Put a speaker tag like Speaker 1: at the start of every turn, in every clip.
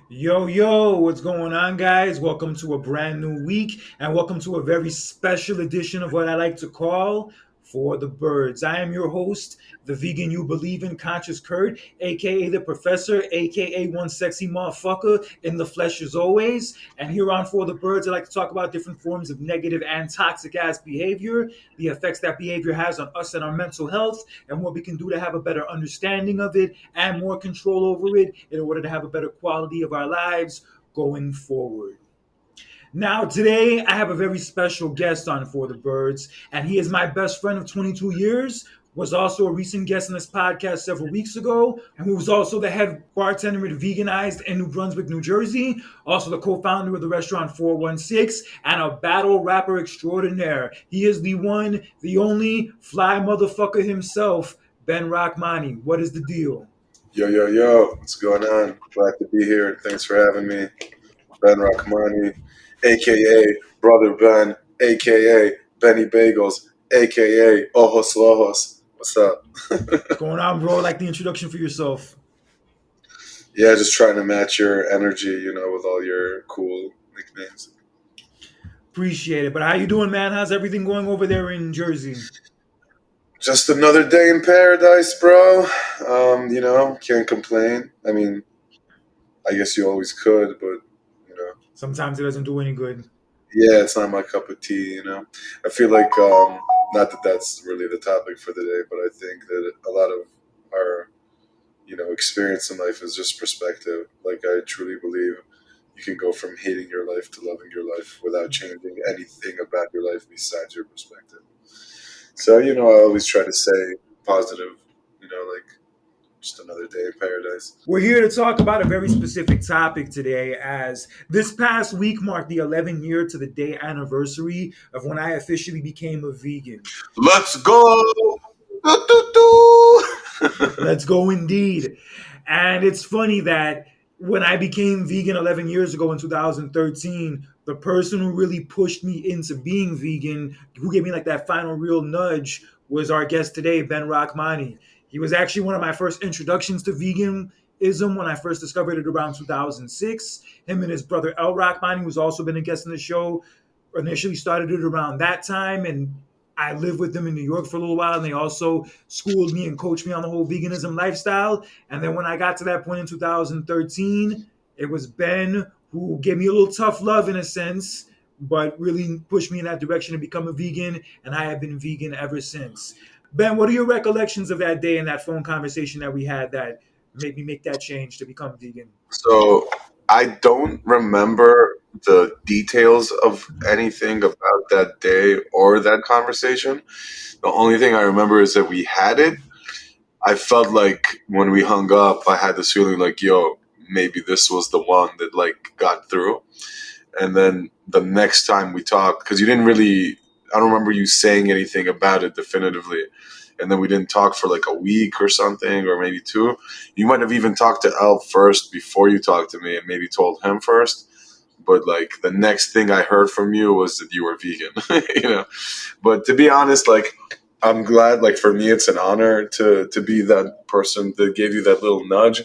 Speaker 1: Yo, yo, what's going on, guys? Welcome to a brand new week and welcome to a very special edition of what I like to call For the Birds. I am your host, the vegan you believe in, Conscious Kurt, aka the Professor, aka one sexy motherfucker in the flesh as always. And here on For the Birds, I like to talk about different forms of negative and toxic ass behavior, the effects that behavior has on us and our mental health, and what we can do to have a better understanding of it and more control over it in order to have a better quality of our lives going forward. Now, today I have a very special guest on For the Birds, and he is my best friend of 22 years. Was also a recent guest on this podcast several weeks ago, and who was also the head bartender at Veganize in New Brunswick, New Jersey. Also the co-founder of the restaurant 416, and a battle rapper extraordinaire. He is the one, the only fly motherfucker himself, Ben Rachmani. What is the deal?
Speaker 2: Yo, yo, yo, what's going on? Glad to be here. Thanks for having me. Ben Rachmani, aka Brother Ben, aka Benny Bagels, aka Ojos Lojos. What's up?
Speaker 1: What's going on, bro? Like the introduction for yourself.
Speaker 2: Yeah, just trying to match your energy, with all your cool nicknames.
Speaker 1: Appreciate it. But how you doing, man? How's everything going over there in Jersey?
Speaker 2: Just another day in paradise, bro. Can't complain. I mean, I guess you always could, but, you know.
Speaker 1: Sometimes it doesn't do any good.
Speaker 2: Yeah, it's not my cup of tea. I feel like, not that that's really the topic for the day, but I think that a lot of our, experience in life is just perspective. Like, I truly believe you can go from hating your life to loving your life without changing anything about your life besides your perspective. So, I always try to say positive, like just another day in paradise.
Speaker 1: We're here to talk about a very specific topic today, as this past week marked the 11th year to the day anniversary of when I officially became a vegan.
Speaker 2: Let's go! Do, do, do.
Speaker 1: Let's go indeed. And it's funny that when I became vegan 11 years ago in 2013, the person who really pushed me into being vegan, who gave me like that final real nudge, was our guest today, Ben Rachmani. He was actually one of my first introductions to veganism when I first discovered it around 2006. Him and his brother El Rachmani, who's also been a guest on the show, initially started it around that time. And I lived with them in New York for a little while, and they also schooled me and coached me on the whole veganism lifestyle. And then when I got to that point in 2013, it was Ben who gave me a little tough love in a sense, but really pushed me in that direction to become a vegan, and I have been vegan ever since. Ben, what are your recollections of that day and that phone conversation that we had that made me make that change to become vegan?
Speaker 2: So I don't remember the details of anything about that day or that conversation. The only thing I remember is that we had it. I felt like when we hung up, I had this feeling like, yo, maybe this was the one that like got through. And then the next time we talked, because you didn't really, I don't remember you saying anything about it definitively. And then we didn't talk for like a week or something, or maybe two. You might have even talked to Al first before you talked to me and maybe told him first. But like the next thing I heard from you was that you were vegan. But to be honest, like I'm glad, like for me, it's an honor to be that person that gave you that little nudge.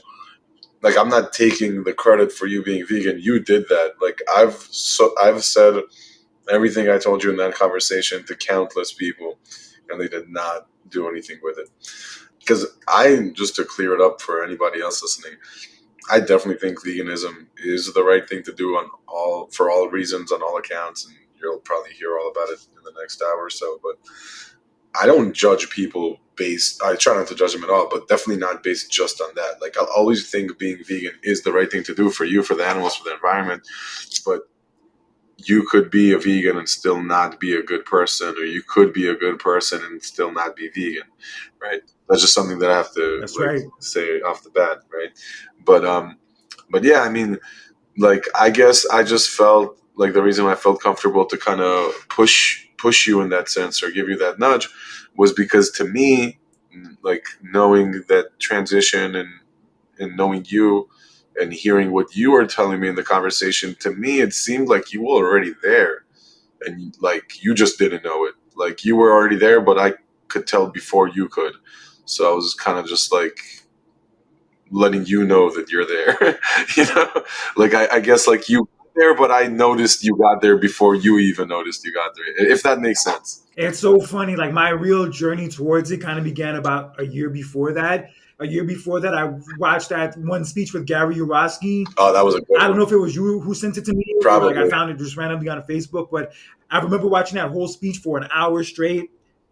Speaker 2: Like I'm not taking the credit for you being vegan. You did that. Like I've said everything I told you in that conversation to countless people, and they did not do anything with it. Because just to clear it up for anybody else listening, I definitely think veganism is the right thing to do for all reasons, on all accounts, and you'll probably hear all about it in the next hour or so. But I don't judge people based. I try not to judge them at all, but definitely not based just on that. Like I'll always think being vegan is the right thing to do for you, for the animals, for the environment. But you could be a vegan and still not be a good person, or you could be a good person and still not be vegan, right? That's just something that I have to
Speaker 1: That's
Speaker 2: like
Speaker 1: right.
Speaker 2: say off the bat, right? But yeah, I mean, like I guess I just felt like the reason I felt comfortable to kind of push you in that sense or give you that nudge was because to me, like knowing that transition and knowing you and hearing what you were telling me in the conversation, to me it seemed like you were already there, and like you just didn't know it. Like you were already there, but I could tell before you could. So I was kind of just like letting you know that you're there. You know, like I guess like you got there, but I noticed you got there before you even noticed you got there. If that makes sense.
Speaker 1: It's so funny. Like my real journey towards it kind of began about a year before that. A year before that, I watched that one speech with Gary Urosky.
Speaker 2: Oh, that was a good
Speaker 1: I don't
Speaker 2: one.
Speaker 1: know if it was you who sent it to me or like I
Speaker 2: Probably
Speaker 1: found it just randomly on Facebook, but I remember watching that whole speech for an hour straight,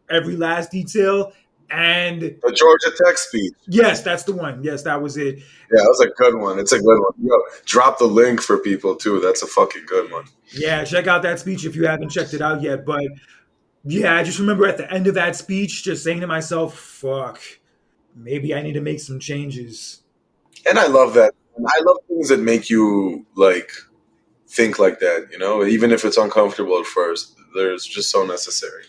Speaker 1: every last detail. And
Speaker 2: the Georgia Tech speech.
Speaker 1: yes, that's the one. Yes, that was it.
Speaker 2: Yeah, that was a good one. It's a good one. Yo, drop the link for people too. That's a fucking good one.
Speaker 1: Yeah, check out that speech if you haven't checked it out yet. But yeah, I just remember at the end of that speech just saying to myself, fuck, maybe I need to make some changes.
Speaker 2: And I love that. I love things that make you like think like that. You know, even if it's uncomfortable at first, there's just so necessary.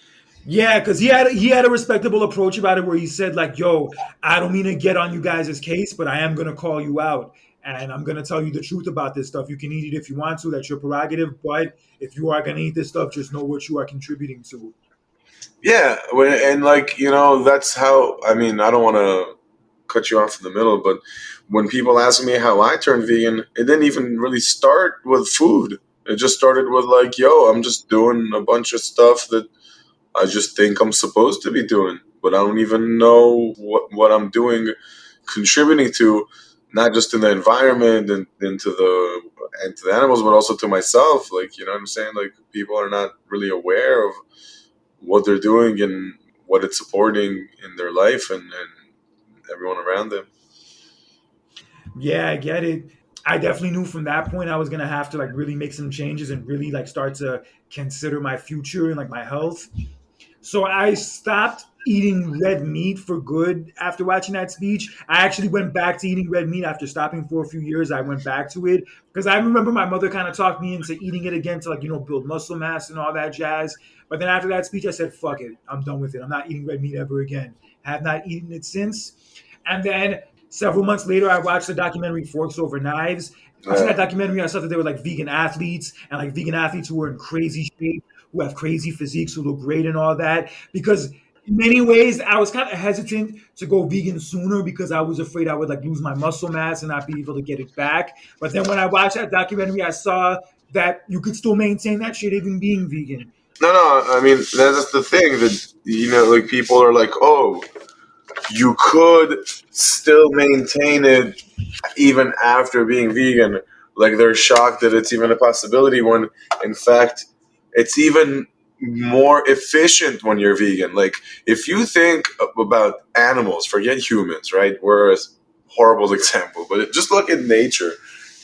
Speaker 1: Yeah, because he had a respectable approach about it where he said like, "Yo, I don't mean to get on you guys' case, but I am gonna call you out, and I'm gonna tell you the truth about this stuff. You can eat it if you want to. That's your prerogative. But if you are gonna eat this stuff, just know what you are contributing to."
Speaker 2: Yeah, and like that's how. I mean, I don't want to cut you off in the middle, but when people ask me how I turned vegan, it didn't even really start with food. It just started with like, yo, I'm just doing a bunch of stuff that I just think I'm supposed to be doing, but I don't even know what I'm doing, contributing to, not just in the environment and to the animals, but also to myself. Like, you know what I'm saying? Like, people are not really aware of what they're doing and what it's supporting in their life and everyone around them.
Speaker 1: Yeah, I get it. I definitely knew from that point I was gonna have to like really make some changes and really like start to consider my future and like my health. So I stopped eating red meat for good after watching that speech. I actually went back to eating red meat after stopping for a few years. I went back to it because I remember my mother kind of talked me into eating it again to like, build muscle mass and all that jazz. But then after that speech, I said, fuck it. I'm done with it. I'm not eating red meat ever again. Have not eaten it since. And then several months later, I watched the documentary Forks Over Knives. Watching
Speaker 2: Yeah.
Speaker 1: that documentary, I saw that there were like vegan athletes and like vegan athletes who were in crazy shape, who have crazy physiques, who look great and all that. Because in many ways, I was kind of hesitant to go vegan sooner because I was afraid I would like lose my muscle mass and not be able to get it back. But then when I watched that documentary, I saw that you could still maintain that shit even being vegan.
Speaker 2: No, no. I mean, that's the thing that like people are like, oh, you could still maintain it even after being vegan. Like they're shocked that it's even a possibility when, in fact, it's even more efficient when you're vegan. Like if you think about animals, forget humans, right? We're a horrible example, but just look at nature,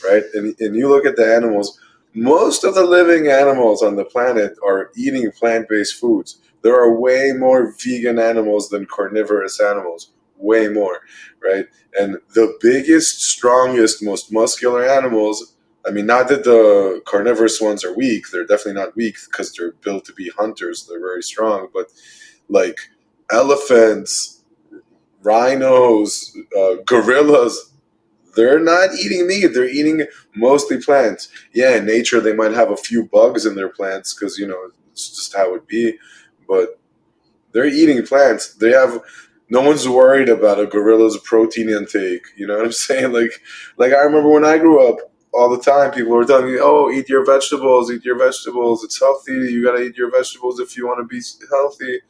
Speaker 2: right? And you look at the animals. Most of the living animals on the planet are eating plant-based foods. There are way more vegan animals than carnivorous animals. Way more, right? And the biggest, strongest, most muscular animals, I mean, not that the carnivorous ones are weak, they're definitely not weak because they're built to be hunters, they're very strong, but like elephants, rhinos, gorillas, they're not eating meat, they're eating mostly plants. Yeah, in nature, they might have a few bugs in their plants because, it's just how it be, but they're eating plants. They have no one's worried about a gorilla's protein intake. You know what I'm saying? Like I remember when I grew up, all the time people were telling me, "Oh, eat your vegetables. Eat your vegetables. It's healthy. You gotta eat your vegetables if you want to be healthy."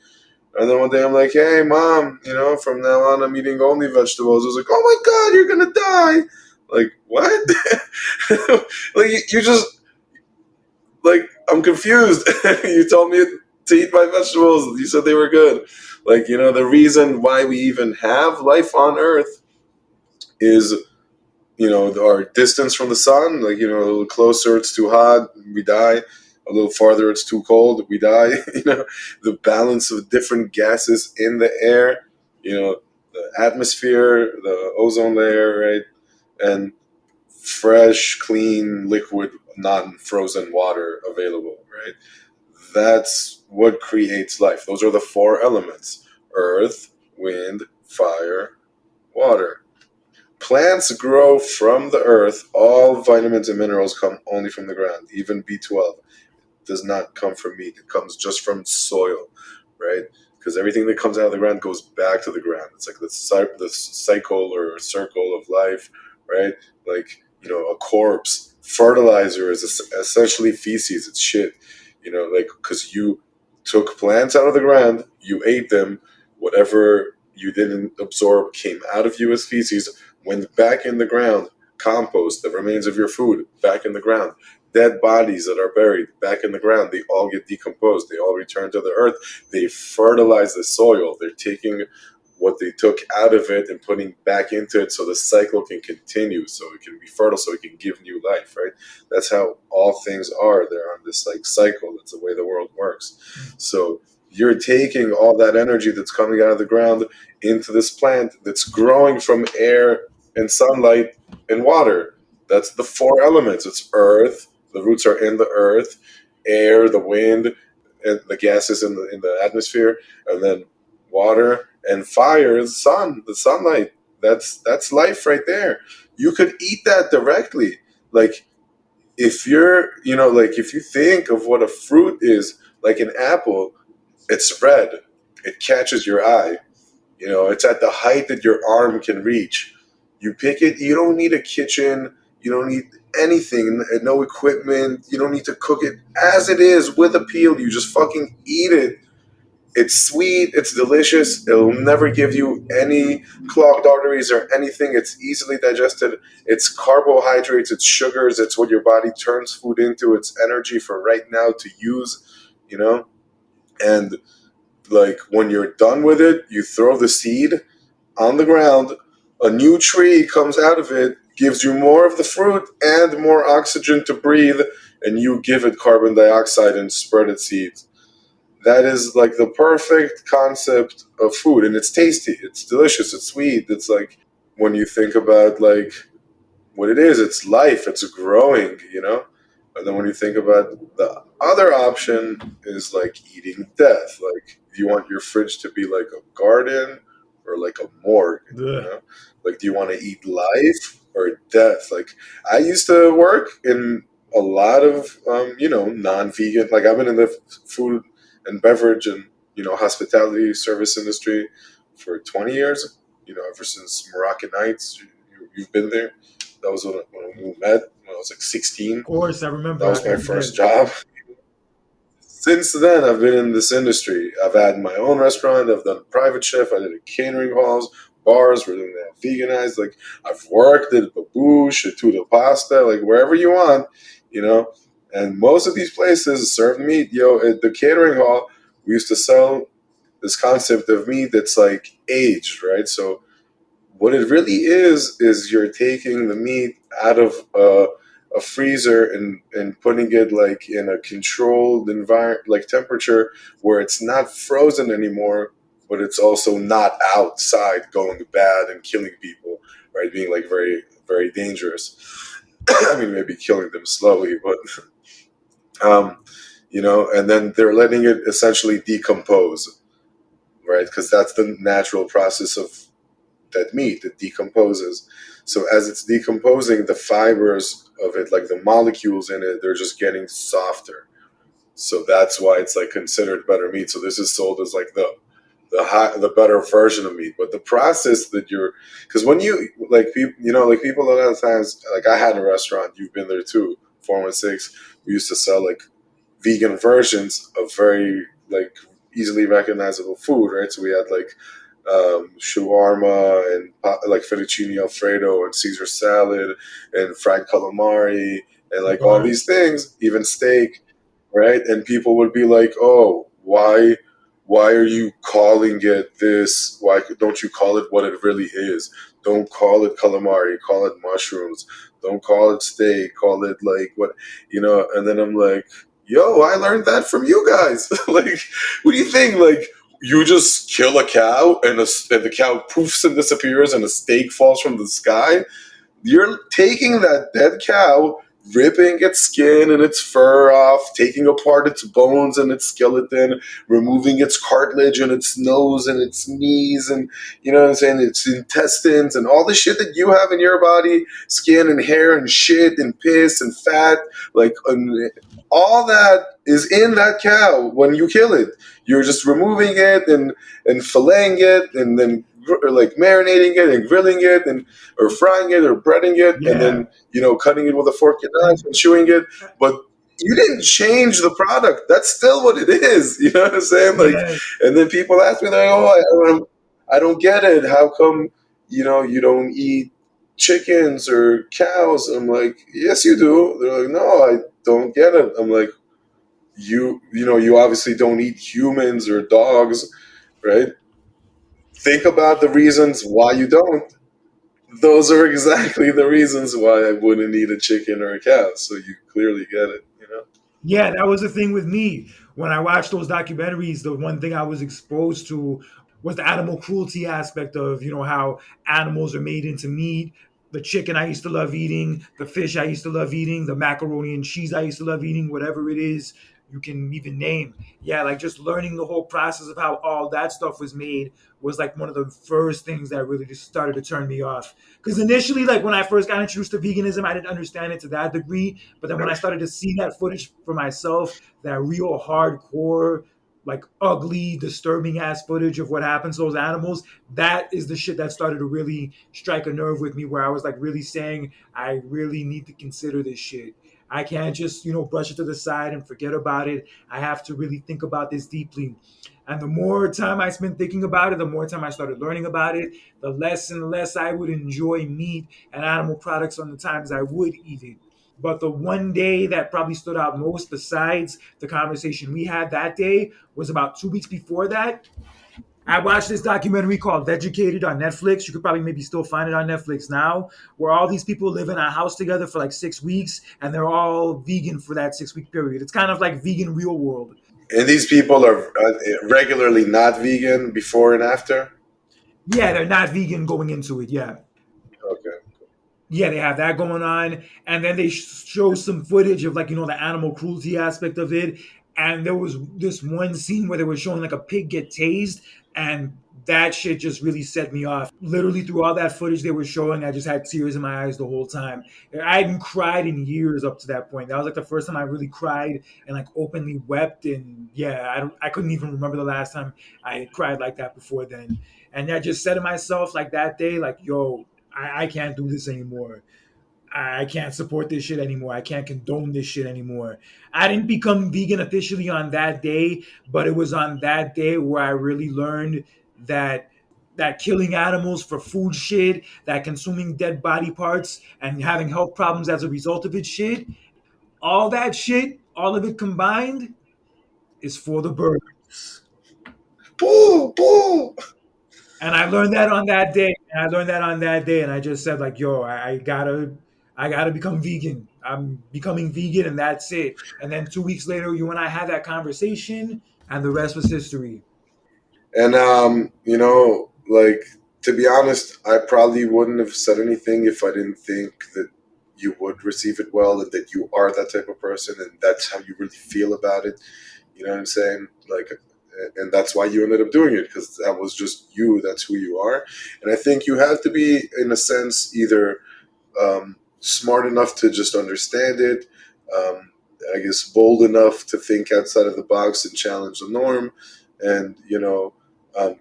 Speaker 2: And then one day I'm like, "Hey, mom, from now on I'm eating only vegetables." I was like, "Oh my god, you're gonna die!" Like what? Like you just like I'm confused. You told me to eat my vegetables. You said they were good. Like, the reason why we even have life on Earth is, our distance from the sun. Like, a little closer, it's too hot, we die. A little farther, it's too cold, we die. The balance of different gases in the air, the atmosphere, the ozone layer, right? And fresh, clean, liquid, non-frozen water available, right? That's what creates life. Those are the four elements: earth, wind, fire, water. Plants grow from the earth. All vitamins and minerals come only from the ground. Even B12 does not come from meat. It comes just from soil, right? because everything that comes out of the ground goes back to the ground. It's like the cycle or circle of life, right? Like, a corpse. Fertilizer is essentially feces. It's shit, like, because you took plants out of the ground, you ate them, whatever you didn't absorb came out of you as feces, went back in the ground. Compost, the remains of your food, back in the ground. Dead bodies that are buried back in the ground, they all get decomposed. They all return to the earth. They fertilize the soil. They're taking what they took out of it and putting back into it so the cycle can continue, so it can be fertile, so it can give new life, right? That's how all things are. They're on this like cycle. That's the way the world works. So you're taking all that energy that's coming out of the ground into this plant that's growing from air and sunlight and water. That's the four elements. It's earth. The roots are in the earth, air, the wind, and the gases in the atmosphere, and then water and fire is sun, the sunlight. That's life right there. You could eat that directly. Like, if you're, like, if you think of what a fruit is, like an apple, it's red. It catches your eye. It's at the height that your arm can reach. You pick it. You don't need a kitchen. You don't need anything, no equipment. You don't need to cook it as it is with a peel. You just fucking eat it. It's sweet. It's delicious. It'll never give you any clogged arteries or anything. It's easily digested. It's carbohydrates. It's sugars. It's what your body turns food into. It's energy for right now to use, you know? And like, when you're done with it, you throw the seed on the ground. A new tree comes out of it, gives you more of the fruit and more oxygen to breathe, and you give it carbon dioxide and spread its seeds. That is like the perfect concept of food, and it's tasty, it's delicious, it's sweet. It's like, when you think about like what it is, it's life, it's growing, And then when you think about the other option is like eating death. Like, do you want your fridge to be like a garden or like a morgue?
Speaker 1: Ugh.
Speaker 2: Like, do you want to eat life or death? Like, I used to work in a lot of non-vegan. Like, I've been in the food and beverage and hospitality service industry for 20 years. Ever since Moroccan Nights, you've been there. That was when we met when I was like 16.
Speaker 1: Of course, I
Speaker 2: That
Speaker 1: remember
Speaker 2: was my
Speaker 1: every
Speaker 2: first
Speaker 1: day.
Speaker 2: job. Since then, I've been in this industry. I've had my own restaurant. I've done private chef. I did a catering halls, bars. We're doing that veganized. Like, I've worked at Babouche, at Tudo Pasta, like wherever you want, you know. And most of these places serve meat. At the catering hall, we used to sell this concept of meat that's like aged, right? So what it really is you're taking the meat out of a freezer and putting it like in a controlled environment, like temperature, where it's not frozen anymore, but it's also not outside going bad and killing people, right? Being like very, very dangerous. I mean, maybe killing them slowly, but um, and then they're letting it essentially decompose, right? Because that's the natural process of that meat. It decomposes. So as it's decomposing, the fibers of it, like the molecules in it, they're just getting softer. So that's why it's like considered better meat. So this is sold as like the better version of meat. But the process that you're, because when you like people, like people a lot of times, like I had a restaurant, you've been there too, 416. We used to sell like vegan versions of very like easily recognizable food, right? So we had like shawarma and like fettuccine alfredo and Caesar salad and fried calamari and like all these
Speaker 1: Bars.
Speaker 2: things, even steak, right? And people would be like, "Oh, why are you calling it this? Why don't you call it what it really is? Don't call it calamari, call it mushrooms. Don't call it steak, call it like what, And then I'm like, yo, I learned that from you guys. Like, what do you think? Like, you just kill a cow and the cow poofs and disappears and a steak falls from the sky? You're taking that dead cow, ripping its skin and its fur off, taking apart its bones and its skeleton, removing its cartilage and its nose and its knees and, you know what I'm saying, its intestines and all the shit that you have in your body, skin and hair and shit and piss and fat, like all that is in that cow when you kill it. You're just removing it and filleting it and then like marinating it and grilling it and or frying it or breading it and
Speaker 1: Yeah.
Speaker 2: then cutting it with a fork and knife
Speaker 1: And
Speaker 2: and chewing it. But you didn't change the product. That's still what it is. You know what I'm saying? Like,
Speaker 1: yeah,
Speaker 2: and then people ask me, like, "Oh, I don't get it. How come you don't eat chickens or cows?" I'm like, "Yes, you do." They're like, "No, I don't get it." I'm like, you obviously don't eat humans or dogs, right? Think about the reasons why you don't. Those are exactly the reasons why I wouldn't eat a chicken or a cow. So you clearly get it.
Speaker 1: yeah, that was the thing with me. When I watched those documentaries, the one thing I was exposed to was the animal cruelty aspect of, how animals are made into meat. The chicken I used to love eating, the fish I used to love eating, the macaroni and cheese I used to love eating, whatever it is you can even name. Yeah, like just learning the whole process of how all that stuff was made was like one of the first things that really just started to turn me off. Because initially, like when I first got introduced to veganism, I didn't understand it to that degree. But then when I started to see that footage for myself, that real hardcore, like ugly, disturbing ass footage of what happens to those animals, that is the shit that started to really strike a nerve with me where I was like really saying, I really need to consider this shit. I can't just, brush it to the side and forget about it. I have to really think about this deeply. And the more time I spent thinking about it, the more time I started learning about it, the less and less I would enjoy meat and animal products on the times I would eat it. But the one day that probably stood out most, besides the conversation we had that day, was about 2 weeks before that. I watched this documentary called Vegucated on Netflix. You could probably maybe still find it on Netflix now, where all these people live in a house together for like 6 weeks and they're all vegan for that 6 week period. It's kind of like vegan real world.
Speaker 2: And these people are regularly not vegan before and after.
Speaker 1: Yeah, they're not vegan going into it. Yeah.
Speaker 2: Okay.
Speaker 1: Yeah, they have that going on, and then they show some footage of like the animal cruelty aspect of it. And there was this one scene where they were showing like a pig get tased, and that shit just really set me off. Literally through all that footage they were showing, I just had tears in my eyes the whole time. I hadn't cried in years up to that point. That was like the first time I really cried and like openly wept. And yeah, I couldn't even remember the last time I had cried like that before then. And I just said to myself like that day, like, yo, I can't do this anymore. I can't support this shit anymore. I can't condone this shit anymore. I didn't become vegan officially on that day, but it was on that day where I really learned that killing animals for food shit, that consuming dead body parts and having health problems as a result of it shit, all that shit, all of it combined is for the birds.
Speaker 2: Boo, boo.
Speaker 1: And I learned that on that day. And I learned that on that day. And I just said, like, yo, I gotta become vegan. I'm becoming vegan and that's it. And then 2 weeks later, you and I had that conversation and the rest was history.
Speaker 2: And like, to be honest, I probably wouldn't have said anything if I didn't think that you would receive it well and that you are that type of person and that's how you really feel about it. You know what I'm saying? Like, and that's why you ended up doing it because that was just you. That's who you are. And I think you have to be, in a sense, either smart enough to just understand it. Um, I guess bold enough to think outside of the box and challenge the norm, and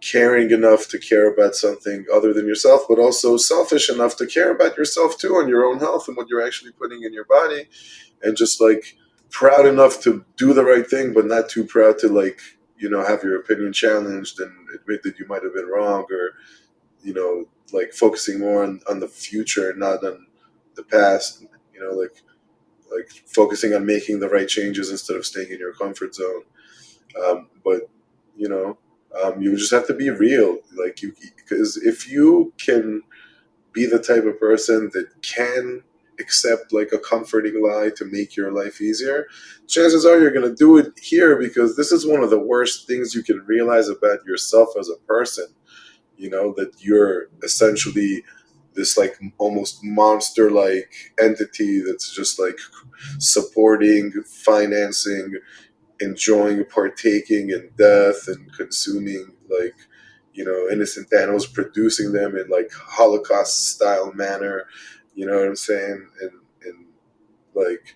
Speaker 2: caring enough to care about something other than yourself, but also selfish enough to care about yourself too and your own health and what you're actually putting in your body, and just like proud enough to do the right thing, but not too proud to like have your opinion challenged and admit that you might have been wrong, or like focusing more on the future, not on the past. Like focusing on making the right changes instead of staying in your comfort zone. But you know, you just have to be real. Like because if you can be the type of person that can accept like a comforting lie to make your life easier, chances are you're going to do it here because this is one of the worst things you can realize about yourself as a person. That you're essentially this like almost monster like entity that's just like supporting, financing, enjoying, partaking in death and consuming like innocent animals, producing them in like Holocaust style manner. You know what I'm saying? And like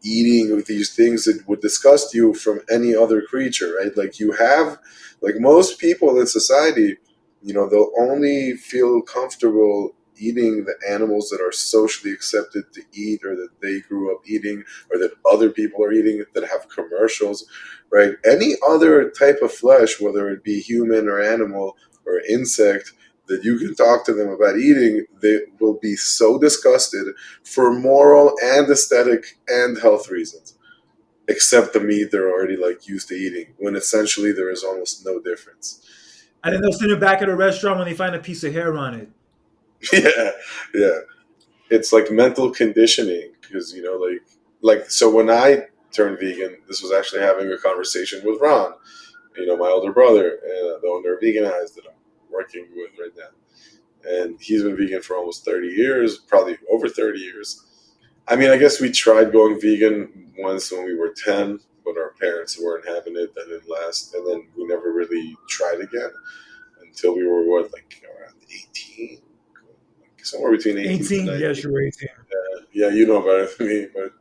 Speaker 2: eating these things that would disgust you from any other creature, right? Like you have like most people in society, they'll only feel comfortable eating the animals that are socially accepted to eat, or that they grew up eating, or that other people are eating, that have commercials, right? Any other type of flesh, whether it be human or animal or insect, that you can talk to them about eating, they will be so disgusted for moral and aesthetic and health reasons, except the meat they're already like used to eating, when essentially there is almost no difference.
Speaker 1: And then they'll sit in the back of the restaurant when they find a piece of hair on it.
Speaker 2: Yeah, yeah. It's like mental conditioning, because like so when I turned vegan, this was actually having a conversation with Ron, my older brother, and the owner of Veganize that I'm working with right now. And he's been vegan for almost 30 years, probably over 30 years. I mean, I guess we tried going vegan once when we were 10, but our parents weren't having it. That didn't last. And then we never really tried again until we were, what, like around 18? Like somewhere between 18 to
Speaker 1: 18, yes,
Speaker 2: 19.
Speaker 1: you're 18.
Speaker 2: Yeah, you know better than me. But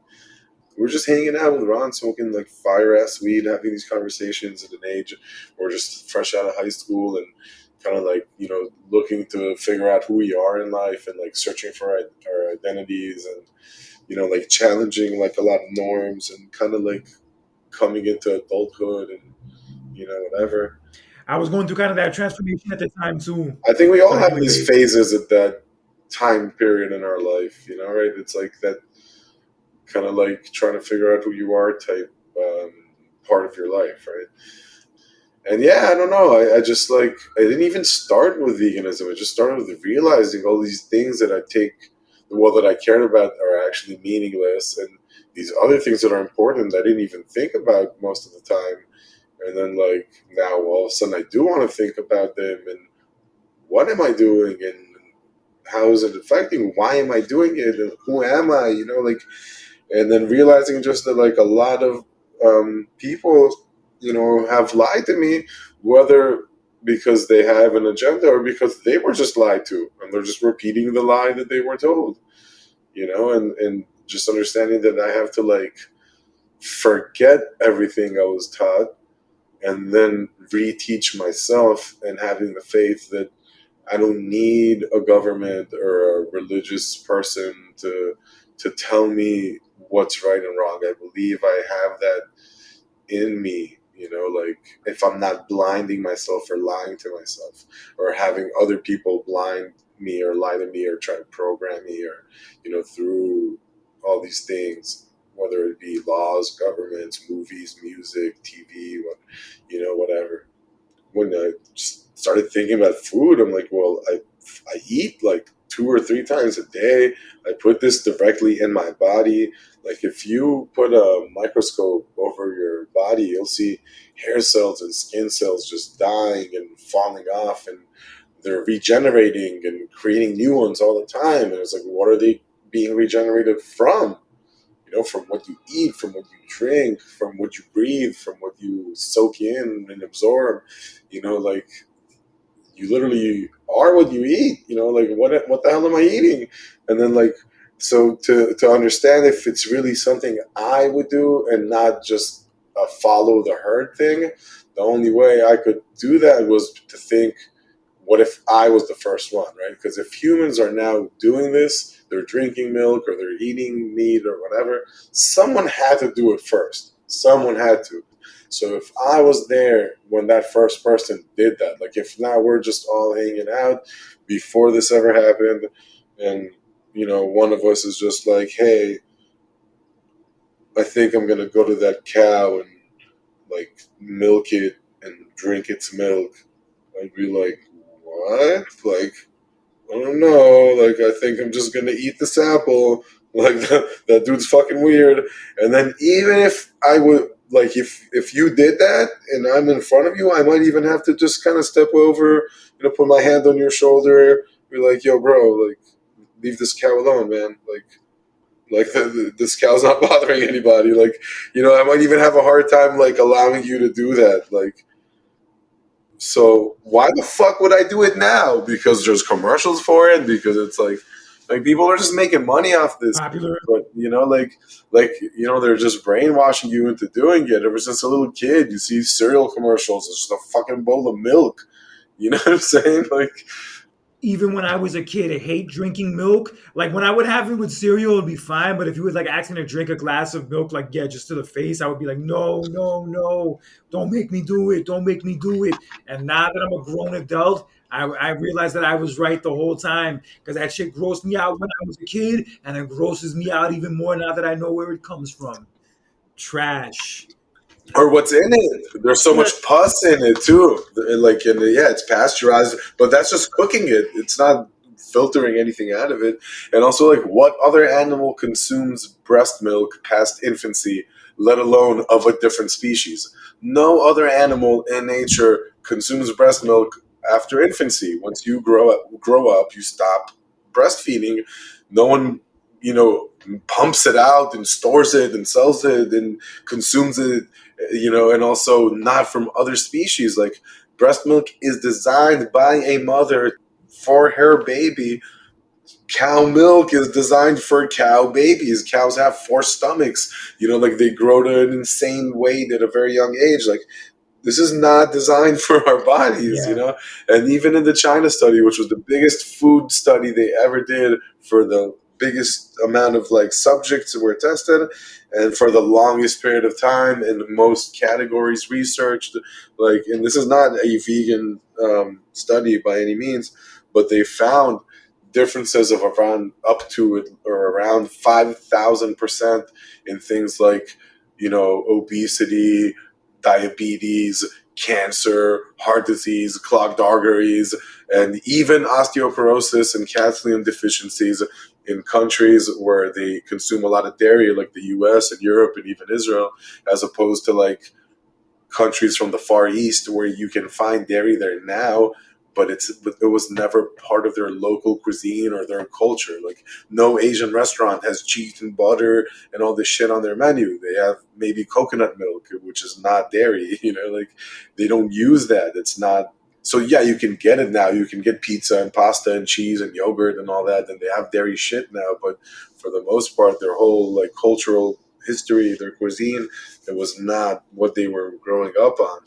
Speaker 2: we're just hanging out with Ron, smoking like fire ass weed, having these conversations at an age where we're just fresh out of high school and kind of like, looking to figure out who we are in life, and like searching for our identities, and like challenging like a lot of norms, and kind of like coming into adulthood, and whatever.
Speaker 1: I was going through kind of that transformation at the time too.
Speaker 2: I think we
Speaker 1: So
Speaker 2: all
Speaker 1: I can
Speaker 2: have these
Speaker 1: relate.
Speaker 2: phases at that time period in our life, right? It's like that kind of like trying to figure out who you are type part of your life, right? And yeah, I don't know. I just like, I didn't even start with veganism. I just started with realizing all these things that I take, well, that I cared about are actually meaningless, and these other things that are important I didn't even think about most of the time. And then like now, all of a sudden, I do want to think about them, and what am I doing, and how is it affecting? Why am I doing it? And who am I? Like, and then realizing just that like a lot of people have lied to me, whether because they have an agenda or because they were just lied to, and they're just repeating the lie that they were told, and just understanding that I have to like forget everything I was taught, and then reteach myself, and having the faith that I don't need a government or a religious person to tell me what's right and wrong. I believe I have that in me, like if I'm not blinding myself or lying to myself, or having other people blind me or lie to me or try to program me, or through all these things, whether it be laws, governments, movies, music, TV, whatever. When I started thinking about food, I'm like, well, I eat like 2 or 3 times a day. I put this directly in my body. Like if you put a microscope over your body, you'll see hair cells and skin cells just dying and falling off, and they're regenerating and creating new ones all the time. And it's like, what are they being regenerated from? From what you eat, from what you drink, from what you breathe, from what you soak in and absorb. Like you literally are what you eat. Like what the hell am I eating? And then like, so to understand if it's really something I would do and not just a follow the herd thing, the only way I could do that was to think, what if I was the first one, right? Because if humans are now doing this, they're drinking milk or they're eating meat or whatever, someone had to do it first. Someone had to. So if I was there when that first person did that, like if now we're just all hanging out before this ever happened, and one of us is just like, hey, I think I'm gonna go to that cow and like milk it and drink its milk, I'd be like, what? Like, I don't know. Like, I think I'm just gonna eat this apple. Like, that dude's fucking weird. And then even if I would, like, if you did that and I'm in front of you, I might even have to just kind of step over, put my hand on your shoulder, Be like, yo, bro, like, leave this cow alone, man. Like this cow's not bothering anybody. Like, I might even have a hard time like allowing you to do that. Like, so why the fuck would I do it now? Because there's commercials for it. Because it's like people are just making money off this.
Speaker 1: Popular.
Speaker 2: But they're just brainwashing you into doing it. Ever since a little kid, you see cereal commercials. It's just a fucking bowl of milk. You know what I'm saying? Like,
Speaker 1: Even when I was a kid, I hate drinking milk. Like when I would have it with cereal, it'd be fine. But if you was like asking to drink a glass of milk, like yeah, just to the face, I would be like, no, no, no, don't make me do it, don't make me do it. And now that I'm a grown adult, I realized that I was right the whole time because that shit grossed me out when I was a kid, and it grosses me out even more now that I know where it comes from. Trash.
Speaker 2: or what's in it. There's so much pus in it too. Like, yeah, it's pasteurized, but that's just cooking it. It's not filtering anything out of it. And also, like, what other animal consumes breast milk past infancy, let alone of a different species? No other animal in nature consumes breast milk after infancy. Once you grow up, you stop breastfeeding. No one, pumps it out and stores it and sells it and consumes it, and also not from other species. Like, breast milk is designed by a mother for her baby. Cow milk is designed for cow babies. Cows have four stomachs. Like, they grow to an insane weight at a very young age. Like, this is not designed for our bodies,
Speaker 1: Yeah.
Speaker 2: And even in the China study, which was the biggest food study they ever did for the biggest amount of like subjects that were tested and for the longest period of time and the most categories researched, like, and this is not a vegan study by any means, but they found differences of around up to or around 5,000% in things like, obesity, diabetes, cancer, heart disease, clogged arteries, and even osteoporosis and calcium deficiencies in countries where they consume a lot of dairy, like the US and Europe and even Israel, as opposed to like countries from the Far East where you can find dairy there now, but it was never part of their local cuisine or their culture. Like, no Asian restaurant has cheese and butter and all this shit on their menu. They have maybe coconut milk, which is not dairy. Like, they don't use that. It's not. So yeah, you can get it now. You can get pizza and pasta and cheese and yogurt and all that, and they have dairy shit now. But for the most part, their whole like cultural history, their cuisine, it was not what they were growing up on,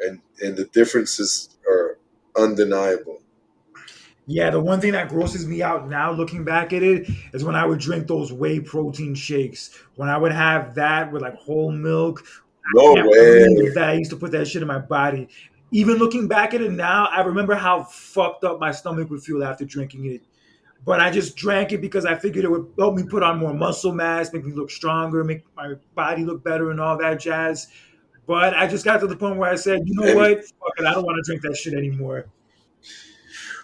Speaker 2: and the differences are undeniable.
Speaker 1: Yeah, the one thing that grosses me out now looking back at it is when I would drink those whey protein shakes. When I would have that with like whole milk,
Speaker 2: No
Speaker 1: can't believe
Speaker 2: way.
Speaker 1: that I used to put that shit in my body. Even looking back at it now, I remember how fucked up my stomach would feel after drinking it. But I just drank it because I figured it would help me put on more muscle mass, make me look stronger, make my body look better, and all that jazz. But I just got to the point where I said, you know
Speaker 2: And
Speaker 1: what? Fuck it. I don't want to drink that shit anymore.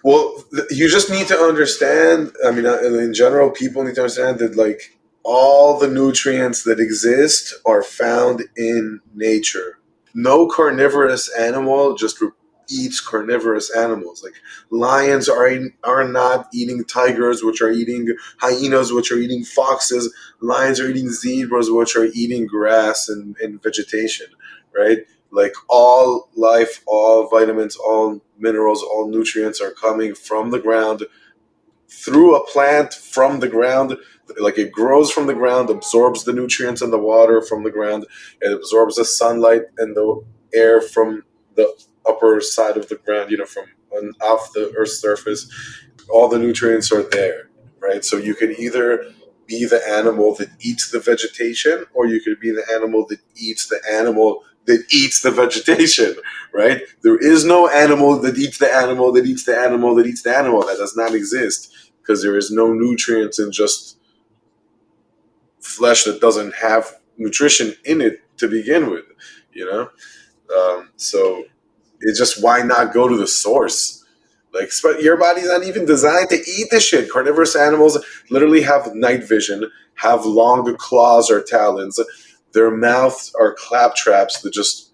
Speaker 2: well, you just need to understand. I mean, in general, people need to understand that like all the nutrients that exist are found in nature. No carnivorous animal just eats carnivorous animals. Like, lions are not eating tigers, which are eating hyenas, which are eating foxes. Lions are eating zebras, which are eating grass and vegetation, right? Like, all life, all vitamins, all minerals, all nutrients are coming from the ground through a plant from the ground. Like, it grows from the ground, absorbs the nutrients and the water from the ground, it absorbs the sunlight and the air from the upper side of the ground, from off the earth's surface. All the nutrients are there, right? So you can either be the animal that eats the vegetation, or you could be the animal that eats the animal that eats the vegetation, right? There is no animal that eats the animal that eats the animal that eats the animal. That does not exist, because there is no nutrients in just flesh that doesn't have nutrition in it to begin with, you know? So it's just, why not go to the source? Like, your body's not even designed to eat this shit. Carnivorous animals literally have night vision, have long claws or talons. Their mouths are clap traps that just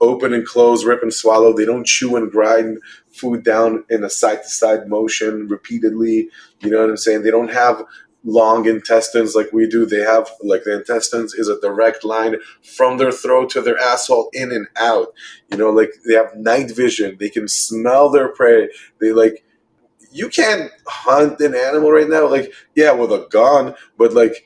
Speaker 2: open and close, rip and swallow. They don't chew and grind food down in a side to side motion repeatedly. You know what I'm saying? They don't have long intestines like we do. They have, like, the intestines is a direct line from their throat to their asshole, in and out. You know, like, they have night vision. They can smell their prey. They, like, you can't hunt an animal right now, like, yeah, with a gun, but, like,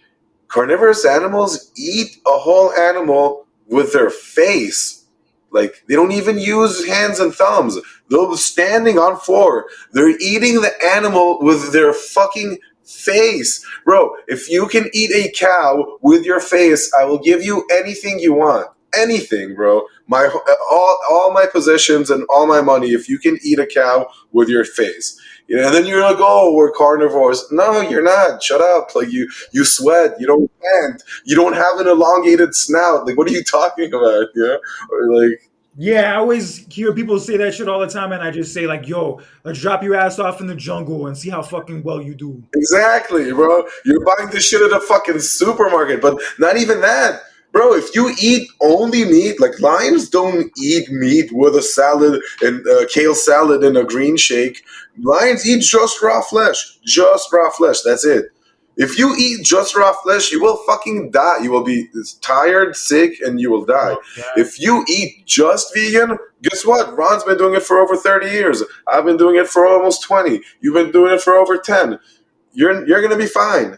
Speaker 2: carnivorous animals eat a whole animal with their face. Like, they don't even use hands and thumbs. They're standing on floor. They're eating the animal with their fucking face. Bro, if you can eat a cow with your face, I will give you anything you want. Anything, bro. My all my possessions and all my money if you can eat a cow with your face. You know, and then you're like, oh, we're carnivores. No, you're not. Shut up. Like, you sweat. You don't pant. You don't have an elongated snout. Like, what are you talking about? You know, or like,
Speaker 1: Yeah, I always hear people say that shit all the time, and I just say like, "Yo, let's drop your ass off in the jungle and see how fucking well you do."
Speaker 2: exactly, bro. You're buying this shit at a fucking supermarket, but not even that. Bro, if you eat only meat, like, lions don't eat meat with a salad and kale salad and a green shake. Lions eat just raw flesh. Just raw flesh. That's it. If you eat just raw flesh, you will fucking die. You will be tired, sick, and you will die.
Speaker 1: Oh God.
Speaker 2: If you eat just vegan, guess what? Ron's been doing it for over 30 years. I've been doing it for almost 20. You've been doing it for over 10. You're gonna be fine,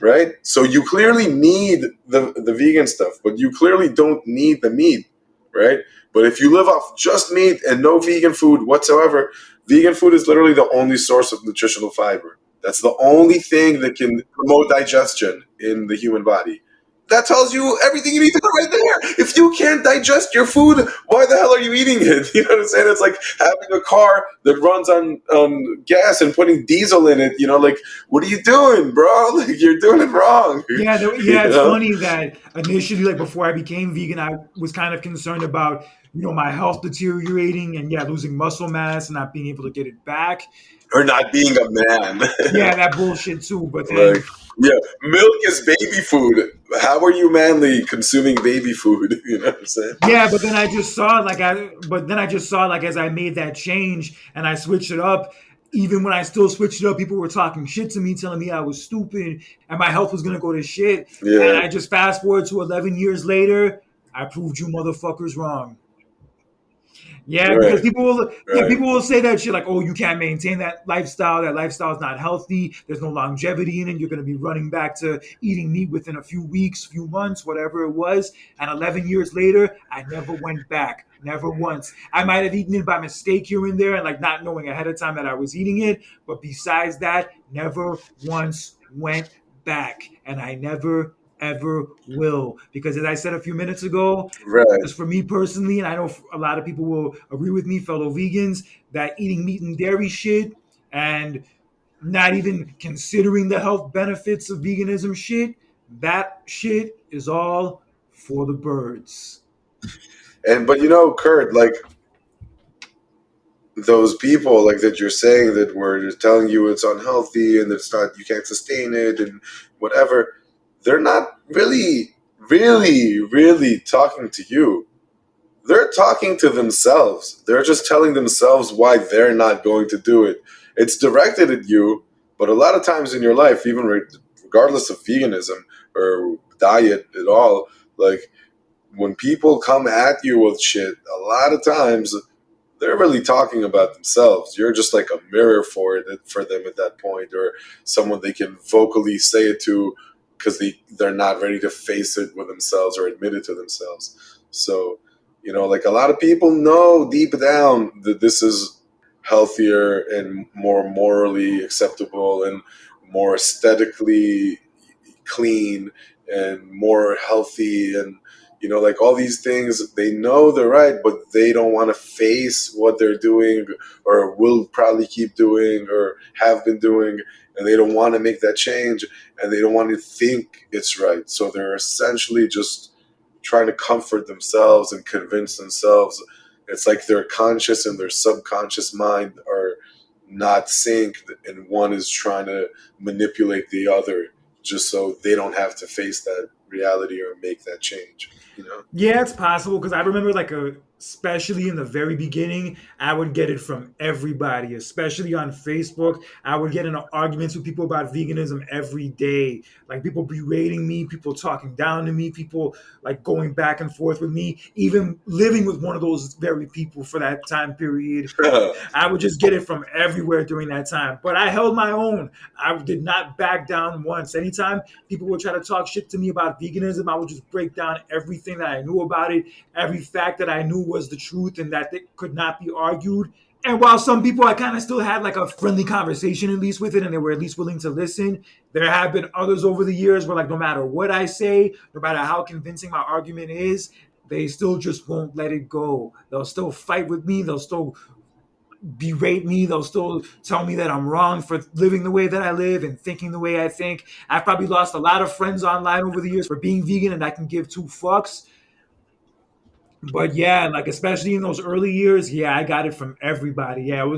Speaker 2: right? So you clearly need the vegan stuff, but you clearly don't need the meat, right? But if you live off just meat and no vegan food whatsoever, vegan food is literally the only source of nutritional fiber. That's the only thing that can promote digestion in the human body. That tells you everything you need to know right there. If you can't digest your food, why the hell are you eating it? You know what I'm saying? It's like having a car that runs on gas and putting diesel in it. You know, like, what are you doing, bro? Like, you're doing it wrong.
Speaker 1: Yeah,
Speaker 2: You
Speaker 1: yeah. It's
Speaker 2: know?
Speaker 1: funny that initially, like before I became vegan, I was kind of concerned about my health deteriorating and yeah, losing muscle mass and not being able to get it back.
Speaker 2: Or not being a man.
Speaker 1: Yeah, that bullshit too. But
Speaker 2: Like,
Speaker 1: then
Speaker 2: yeah, milk is baby food. How are you manly consuming baby food? You know what I'm saying?
Speaker 1: yeah, but then I just saw like as I made that change and I switched it up, even when I still switched it up, people were talking shit to me, telling me I was stupid and my health was gonna go to shit. And
Speaker 2: Yeah,
Speaker 1: I just fast forward to 11 years later, I proved you motherfuckers wrong. Yeah, because
Speaker 2: right,
Speaker 1: people
Speaker 2: right,
Speaker 1: will say that shit like, "Oh, you can't maintain that lifestyle. That lifestyle is not healthy. There's no longevity in it. You're going to be running back to eating meat within a few weeks, few months, whatever it was." And 11 years later, I never went back, never once. I might have eaten it by mistake here and there, and like not knowing ahead of time that I was eating it. But besides that, never once went back, and I never ever will, because as I said a few minutes ago,
Speaker 2: right.
Speaker 1: just for me personally, and I know a lot of people will agree with me, fellow vegans, that eating meat and dairy shit and not even considering the health benefits of veganism shit, that shit is all for the birds.
Speaker 2: And but, Kurt, like, those people, like, that you're saying that were telling you it's unhealthy and it's not, you can't sustain it and whatever, they're not really, really, really talking to you. They're talking to themselves. They're just telling themselves why they're not going to do it. It's directed at you, but a lot of times in your life, even regardless of veganism or diet at all, like, when people come at you with shit, a lot of times they're really talking about themselves. You're just like a mirror for them at that point, or someone they can vocally say it to because they're not ready to face it with themselves or admit it to themselves. So, like, a lot of people know deep down that this is healthier and more morally acceptable and more aesthetically clean and more healthy, and like, all these things, they know they're right, but they don't want to face what they're doing or will probably keep doing or have been doing, and they don't want to make that change, and they don't want to think it's right, so they're essentially just trying to comfort themselves and convince themselves. It's like their conscious and their subconscious mind are not synced, and one is trying to manipulate the other just so they don't have to face that reality or make that change.
Speaker 1: Yeah, it's possible because I remember like especially in the very beginning, I would get it from everybody, especially on Facebook. I would get into arguments with people about veganism every day. Like people berating me, people talking down to me, people like going back and forth with me, even living with one of those very people for that time period. I would just get it from everywhere during that time. But I held my own. I did not back down once. Anytime people would try to talk shit to me about veganism, I would just break down everything that I knew about it, every fact that I knew was the truth and that it could not be argued. And while some people I kind of still had like a friendly conversation at least with it and they were at least willing to listen, there have been others over the years where like no matter what I say, no matter how convincing my argument is, they still just won't let it go. They'll still fight with me. They'll still berate me. They'll still tell me that I'm wrong for living the way that I live and thinking the way I think. I've probably lost a lot of friends online over the years for being vegan and I can give two fucks. But yeah, like especially in those early years, yeah, I got it from everybody. Yeah,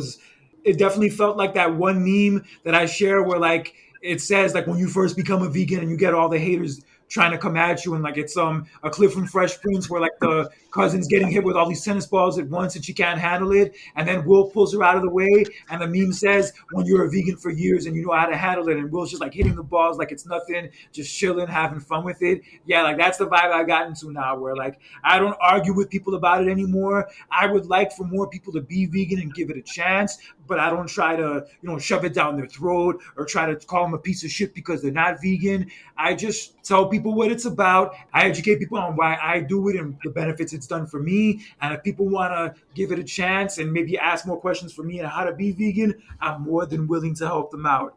Speaker 1: it definitely felt like that one meme that I share where like it says like when you first become a vegan and you get all the haters trying to come at you and like it's a clip from Fresh Prince where like the cousin's getting hit with all these tennis balls at once and she can't handle it and then Will pulls her out of the way and the meme says when you're a vegan for years and you know how to handle it and Will's just like hitting the balls like it's nothing, just chilling, having fun with it. Yeah, like that's the vibe I got into now where like I don't argue with people about it anymore. I would like for more people to be vegan and give it a chance, but I don't try to, shove it down their throat or try to call them a piece of shit because they're not vegan. I just tell people what it's about. I educate people on why I do it and the benefits it's done for me. And if people want to give it a chance and maybe ask more questions for me on how to be vegan, I'm more than willing to help them out.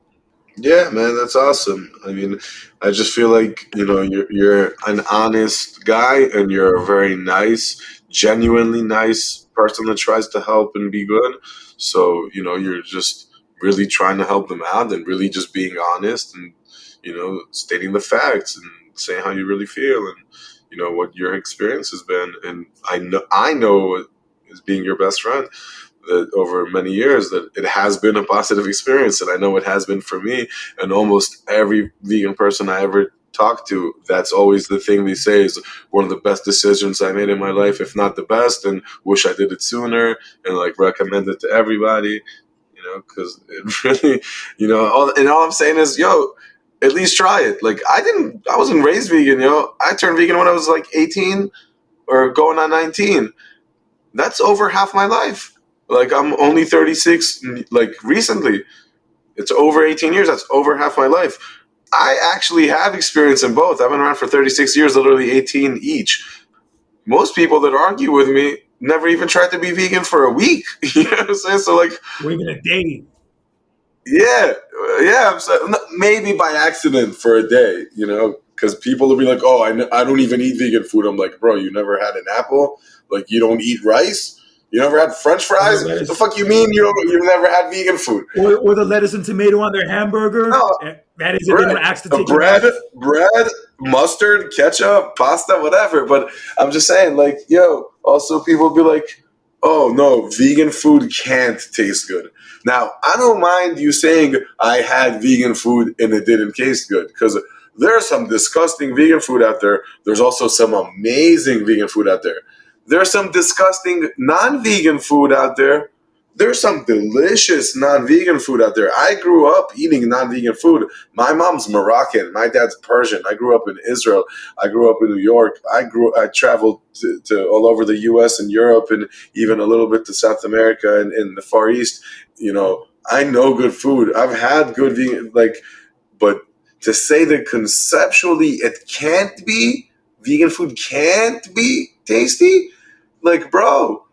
Speaker 2: Yeah, man, that's awesome. I mean, I just feel like you're an honest guy, and you're a very nice, genuinely nice person that tries to help and be good. So you're just really trying to help them out, and really just being honest, and stating the facts and saying how you really feel, and what your experience has been. And I know as being your best friend that over many years that it has been a positive experience, and I know it has been for me. And almost every vegan person I ever talk to, that's always the thing they say is one of the best decisions I made in my life, if not the best, and wish I did it sooner, and like recommend it to everybody. Because it really, all I'm saying is, yo, at least try it. Like I wasn't raised vegan, I turned vegan when I was like 18 or going on 19. That's over half my life. Like I'm only 36, like recently. It's over 18 years. That's over half my life. I actually have experience in both. I've been around for 36 years, literally 18 each. Most people that argue with me never even tried to be vegan for a week. You know what I'm saying? So like,
Speaker 1: Or even a day.
Speaker 2: yeah, yeah. So maybe by accident for a day, because people will be like, "Oh, I don't even eat vegan food." I'm like, "Bro, you never had an apple? Like, you don't eat rice? You never had French
Speaker 1: Or the
Speaker 2: fries? The
Speaker 1: lettuce.
Speaker 2: fuck you mean you've never had vegan food?"
Speaker 1: Or the lettuce and tomato on their hamburger.
Speaker 2: No,
Speaker 1: That is if they
Speaker 2: right.
Speaker 1: don't ask to
Speaker 2: A
Speaker 1: take it off.
Speaker 2: bread, mustard, ketchup, pasta, whatever. But I'm just saying, like, yo, also people be like, oh no, vegan food can't taste good. Now, I don't mind you saying I had vegan food and it didn't taste good, because there's some disgusting vegan food out there. There's also some amazing vegan food out there. There's some disgusting non-vegan food out there. There's some delicious non-vegan food out there. I grew up eating non-vegan food. My mom's Moroccan. My dad's Persian. I grew up in Israel. I grew up in New York. I traveled to all over the U.S. and Europe, and even a little bit to South America and in the Far East. I know good food. I've had good vegan, like, but to say that conceptually it can't be, vegan food can't be tasty, like, bro,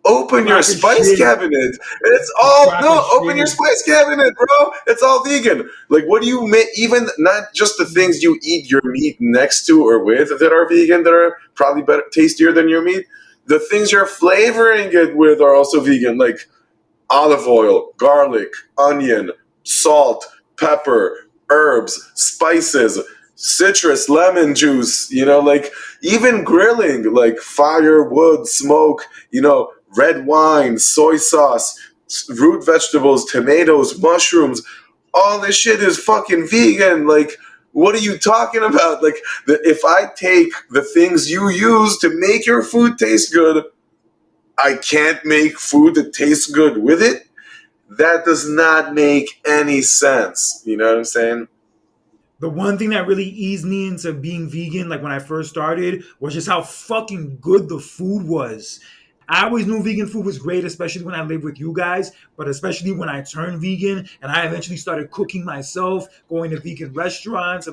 Speaker 2: open your
Speaker 1: Crock of
Speaker 2: spice
Speaker 1: shit.
Speaker 2: cabinet. It's
Speaker 1: A
Speaker 2: all
Speaker 1: crock of
Speaker 2: no. Open your
Speaker 1: shit.
Speaker 2: spice cabinet, bro. It's all vegan. Like, what do you make? Even not just the things you eat your meat next to or with that are vegan, that are probably better, tastier than your meat. The things you're flavoring it with are also vegan, like olive oil, garlic, onion, salt, pepper, herbs, spices, citrus, lemon juice, like even grilling, like fire, wood, smoke, red wine, soy sauce, root vegetables, tomatoes, mushrooms. All this shit is fucking vegan. Like, what are you talking about? Like, if I take the things you use to make your food taste good I can't make food that tastes good with it. That does not make any sense. You know what I'm saying?
Speaker 1: The one thing that really eased me into being vegan, like when I first started, was just how fucking good the food was. I always knew vegan food was great, especially when I lived with you guys, but especially when I turned vegan and I eventually started cooking myself, going to vegan restaurants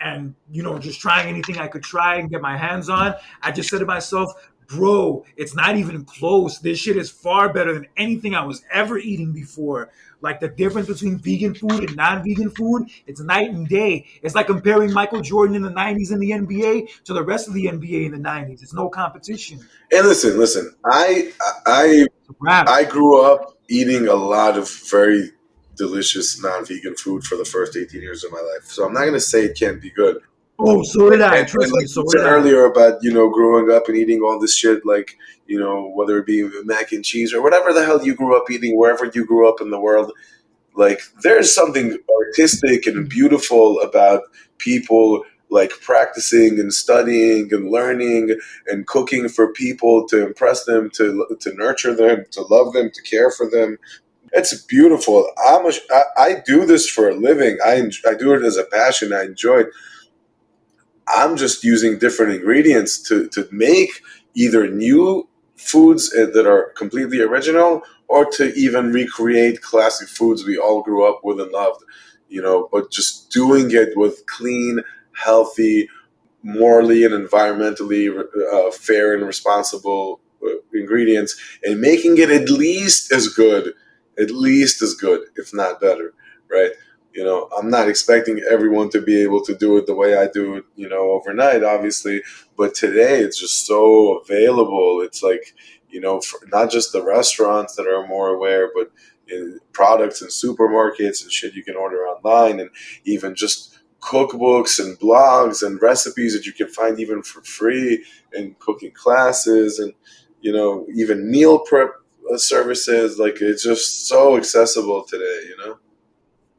Speaker 1: and just trying anything I could try and get my hands on. I just said to myself, bro, it's not even close. This shit is far better than anything I was ever eating before. Like the difference between vegan food and non-vegan food, it's night and day. It's like comparing Michael Jordan in the 90s in the NBA to the rest of the NBA in the 90s. It's no competition.
Speaker 2: And listen. I
Speaker 1: It's a wrap.
Speaker 2: I grew up eating a lot of very delicious non-vegan food for the first 18 years of my life. So I'm not going to say it can't be good.
Speaker 1: Oh, so did I.
Speaker 2: And
Speaker 1: Trust me,
Speaker 2: like you
Speaker 1: so
Speaker 2: said
Speaker 1: did I.
Speaker 2: earlier about, growing up and eating all this shit, like, whether it be mac and cheese or whatever the hell you grew up eating, wherever you grew up in the world, like there's something artistic and beautiful about people like practicing and studying and learning and cooking for people to impress them, to nurture them, to love them, to care for them. It's beautiful. I do this for a living. I do it as a passion. I enjoy it. I'm just using different ingredients to make either new foods that are completely original, or to even recreate classic foods we all grew up with and loved, but just doing it with clean, healthy, morally and environmentally fair and responsible ingredients, and making it at least as good, if not better, right? I'm not expecting everyone to be able to do it the way I do it, overnight, obviously, but today it's just so available. It's like, for not just the restaurants that are more aware, but in products in supermarkets and shit you can order online, and even just cookbooks and blogs and recipes that you can find even for free, and cooking classes, and even meal prep services. Like it's just so accessible today.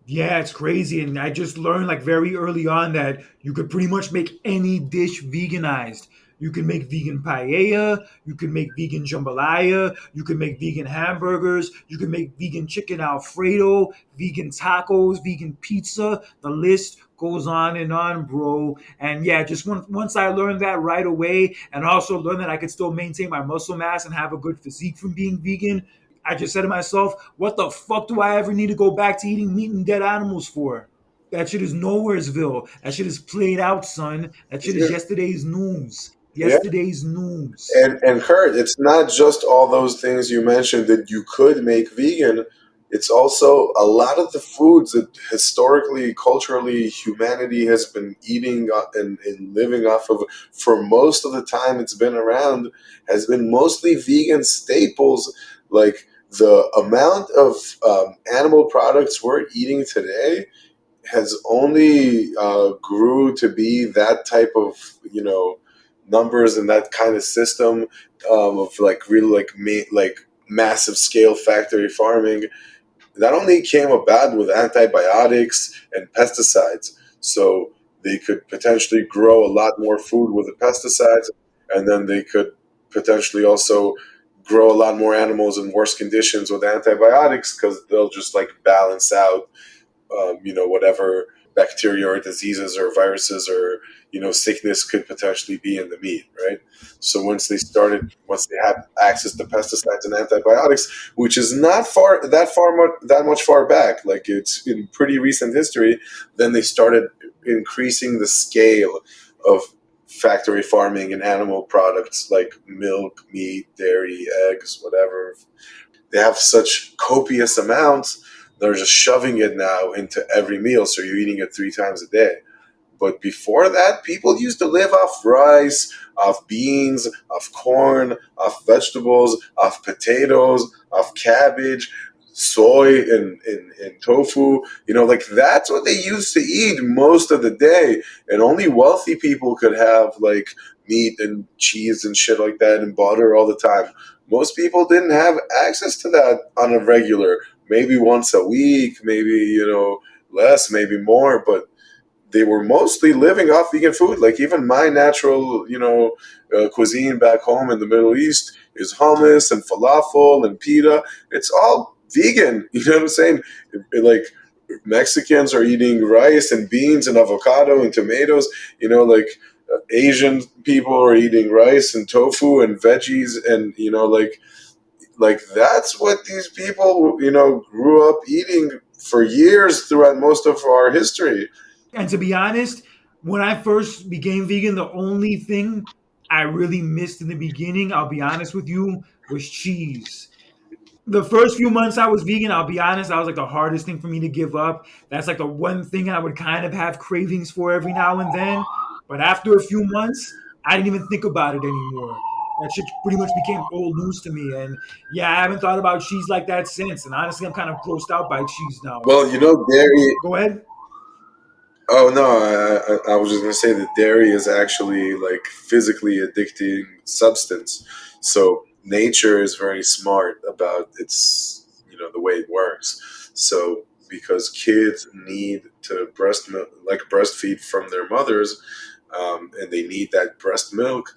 Speaker 1: Yeah, it's crazy. And I just learned like very early on that you could pretty much make any dish veganized. You can make vegan paella, you can make vegan jambalaya, you can make vegan hamburgers, you can make vegan chicken alfredo, vegan tacos, vegan pizza. The list goes on and on, bro. And yeah, just once I learned that right away, and also learned that I could still maintain my muscle mass and have a good physique from being vegan, I just said to myself, what the fuck do I ever need to go back to eating meat and dead animals for? That shit is nowheresville. That shit is played out, son. That shit is
Speaker 2: Yeah.
Speaker 1: yesterday's news.
Speaker 2: Yeah.
Speaker 1: Yesterday's news.
Speaker 2: And Kurt, it's not just all those things you mentioned that you could make vegan. It's also a lot of the foods that historically, culturally, humanity has been eating and living off of for most of the time it's been around, has been mostly vegan staples. Like the amount of animal products we're eating today has only grew to be that type of numbers and that kind of system, of like really like massive scale factory farming, that only came about with antibiotics and pesticides. So they could potentially grow a lot more food with the pesticides, and then they could potentially also grow a lot more animals in worse conditions with antibiotics, because they'll just like balance out whatever bacteria or diseases or viruses or sickness could potentially be in the meat, right? So once they had access to pesticides and antibiotics, which is not that much far back, like it's in pretty recent history, then they started increasing the scale of factory farming and animal products like milk, meat, dairy, eggs, whatever. They have such copious amounts, they're just shoving it now into every meal, so you're eating it 3 times a day. But before that, people used to live off rice, off beans, off corn, off vegetables, off potatoes, off cabbage, soy, and tofu. Like that's what they used to eat most of the day. And only wealthy people could have like meat and cheese and shit like that and butter all the time. Most people didn't have access to that on a regular, maybe once a week, maybe, less, maybe more, but they were mostly living off vegan food. Like even my natural, cuisine back home in the Middle East is hummus and falafel and pita. It's all vegan. You know what I'm saying? Like Mexicans are eating rice and beans and avocado and tomatoes. Like Asian people are eating rice and tofu and veggies, and like that's what these people grew up eating for years throughout most of our history.
Speaker 1: And to be honest, when I first became vegan, the only thing I really missed in the beginning, I'll be honest with you, was cheese. The first few months I was vegan, I'll be honest, that was like the hardest thing for me to give up. That's like the one thing I would kind of have cravings for every now and then. But after a few months, I didn't even think about it anymore. That shit pretty much became old news to me. And yeah, I haven't thought about cheese like that since. And honestly, I'm kind of grossed out by cheese now.
Speaker 2: Well, dairy.
Speaker 1: Go ahead.
Speaker 2: Oh no, I was just gonna say that dairy is actually like physically addicting substance. So nature is very smart about its, the way it works. So because kids need to breastfeed from their mothers, and they need that breast milk,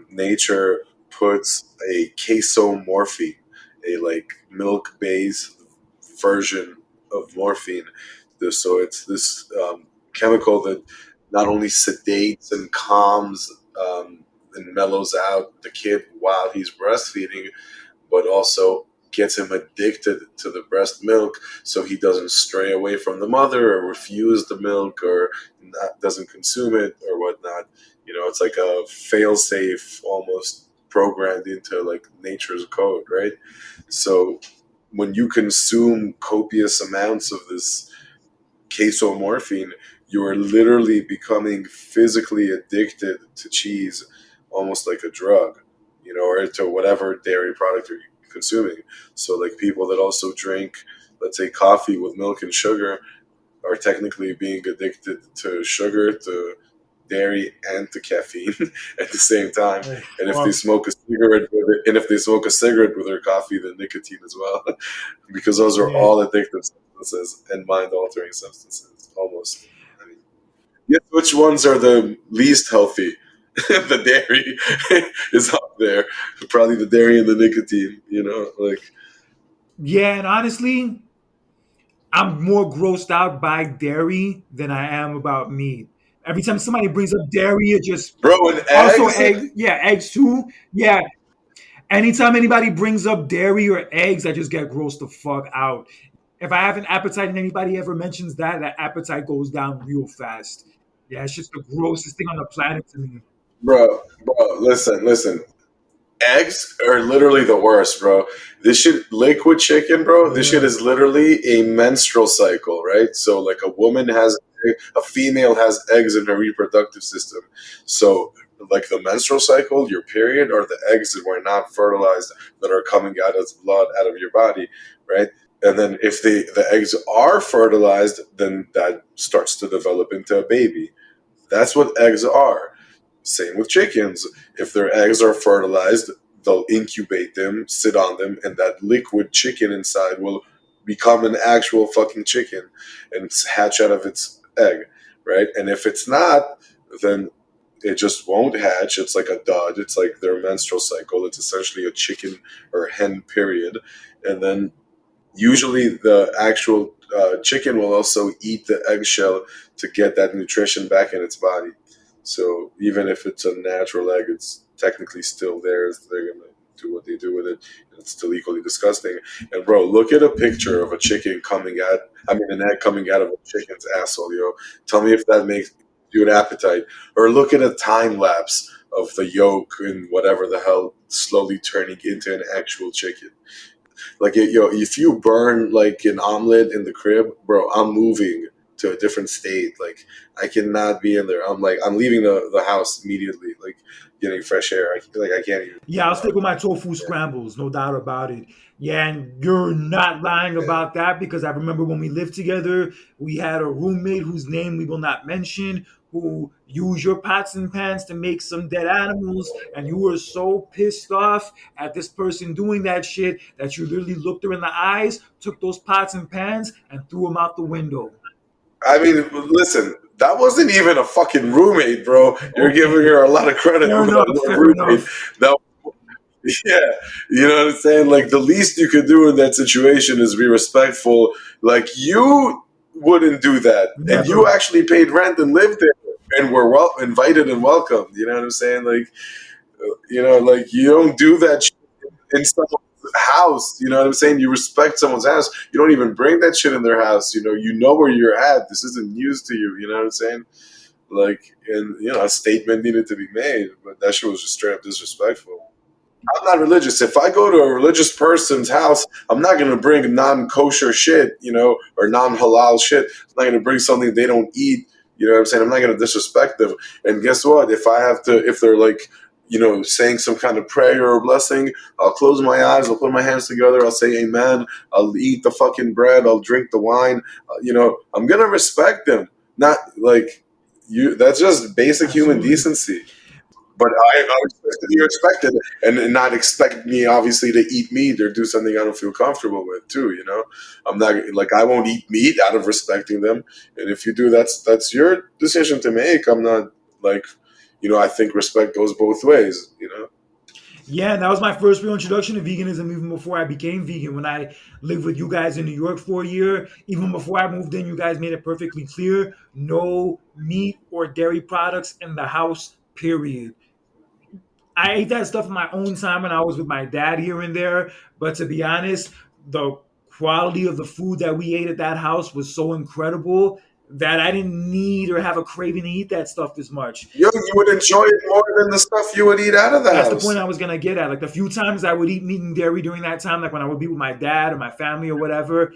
Speaker 2: nature puts a casomorphine, a like milk based version of morphine. So it's this chemical that not only sedates and calms, and mellows out the kid while he's breastfeeding, but also gets him addicted to the breast milk so he doesn't stray away from the mother or refuse the milk or doesn't consume it or whatnot. It's like a fail-safe almost programmed into like nature's code, right? So when you consume copious amounts of this casomorphine, you are literally becoming physically addicted to cheese, almost like a drug, or to whatever dairy product you're consuming. So, like people that also drink, let's say, coffee with milk and sugar, are technically being addicted to sugar, to dairy, and to caffeine at the same time.
Speaker 1: Oh,
Speaker 2: And if they
Speaker 1: fuck.
Speaker 2: smoke a cigarette with it, and if they smoke a cigarette with their coffee, then nicotine as well, because those are
Speaker 1: Yeah.
Speaker 2: all addictive substances and mind-altering substances. Almost. I mean, guess which ones are the least healthy? The dairy is up there. Probably the dairy and the nicotine. Like
Speaker 1: Yeah, and honestly, I'm more grossed out by dairy than I am about meat. Every time somebody brings up dairy, it just
Speaker 2: bro, and
Speaker 1: also
Speaker 2: eggs.
Speaker 1: eggs. Yeah, eggs too. Yeah, anytime anybody brings up dairy or eggs, I just get grossed the fuck out. If I have an appetite and anybody ever mentions that, that appetite goes down real fast. Yeah, it's just the grossest thing on the planet to me.
Speaker 2: Bro, listen. Eggs are literally the worst, bro. This shit, liquid chicken, bro. This shit
Speaker 1: Yeah.
Speaker 2: is literally a menstrual cycle, right? So, like, a female has eggs in her reproductive system. So, like, the menstrual cycle, your period, are the eggs that were not fertilized that are coming out as blood out of your body, right? And then if the eggs are fertilized, then that starts to develop into a baby. That's what eggs are. Same with chickens. If their eggs are fertilized, they'll incubate them, sit on them, and that liquid chicken inside will become an actual fucking chicken and hatch out of its egg, right? And if it's not, then it just won't hatch. It's like a dud. It's like their menstrual cycle. It's essentially a chicken or hen period. And then usually the actual chicken will also eat the eggshell to get that nutrition back in its body. So even if it's a natural egg, it's technically still theirs. They're gonna do what they do with it. And it's still equally disgusting. And bro, look at a picture of a chicken an egg coming out of a chicken's asshole, yo. Tell me if that makes you an appetite. Or look at a time lapse of the yolk and whatever the hell slowly turning into an actual chicken. Like, if you burn like an omelet in the crib, bro, I'm moving to a different state. Like, I cannot be in there. I'm leaving the house immediately. Like, getting fresh air. I can't even.
Speaker 1: Yeah, I'll stick with my tofu scrambles, no doubt about it. Yeah, and you're not lying about that because I remember when we lived together, we had a roommate whose name we will not mention who used your pots and pans to make some dead animals, and you were so pissed off at this person doing that shit that you literally looked her in the eyes, took those pots and pans, and threw them out the window.
Speaker 2: I mean, listen. That wasn't even a fucking roommate, bro. You're
Speaker 1: Okay,
Speaker 2: giving her a lot of credit
Speaker 1: fair
Speaker 2: for that
Speaker 1: enough.
Speaker 2: one
Speaker 1: Fair
Speaker 2: roommate.
Speaker 1: enough.
Speaker 2: That yeah, you know what I'm saying? Like the least you could do in that situation is be respectful. Like you wouldn't do that, and you
Speaker 1: Never.
Speaker 2: actually paid rent and lived there, and were well invited and welcomed. You know what I'm saying? Like like you don't do that shit in someone's house. You know what I'm saying? You respect someone's house. You don't even bring that shit in their house. You know where you're at. This isn't news to you. You know what I'm saying? Like, and a statement needed to be made, but that shit was just straight up disrespectful. I'm not religious. If I go to a religious person's house, I'm not going to bring non-kosher shit, or non-halal shit. I'm not going to bring something they don't eat. You know what I'm saying? I'm not going to disrespect them. And guess what? If they're like, saying some kind of prayer or blessing, I'll close my eyes. I'll put my hands together. I'll say amen. I'll eat the fucking bread. I'll drink the wine. I'm going to respect them. Not like you. That's just basic human
Speaker 1: Absolutely.
Speaker 2: decency. But I expect to be respected and not expect me obviously to eat meat or do something I don't feel comfortable with too. I'm not like I won't eat meat out of respecting them. And if you do, that's your decision to make. I'm not like, I think respect goes both ways.
Speaker 1: Yeah, and that was my first real introduction to veganism, even before I became vegan. When I lived with you guys in New York for a year, even before I moved in, you guys made it perfectly clear: no meat or dairy products in the house. Period. I ate that stuff in my own time when I was with my dad here and there. But to be honest, the quality of the food that we ate at that house was so incredible that I didn't need or have a craving to eat that stuff as much.
Speaker 2: You would enjoy it more than the stuff you would eat out of the
Speaker 1: That's the point
Speaker 2: house.
Speaker 1: I was gonna get at. Like the few times I would eat meat and dairy during that time, like when I would be with my dad or my family or whatever,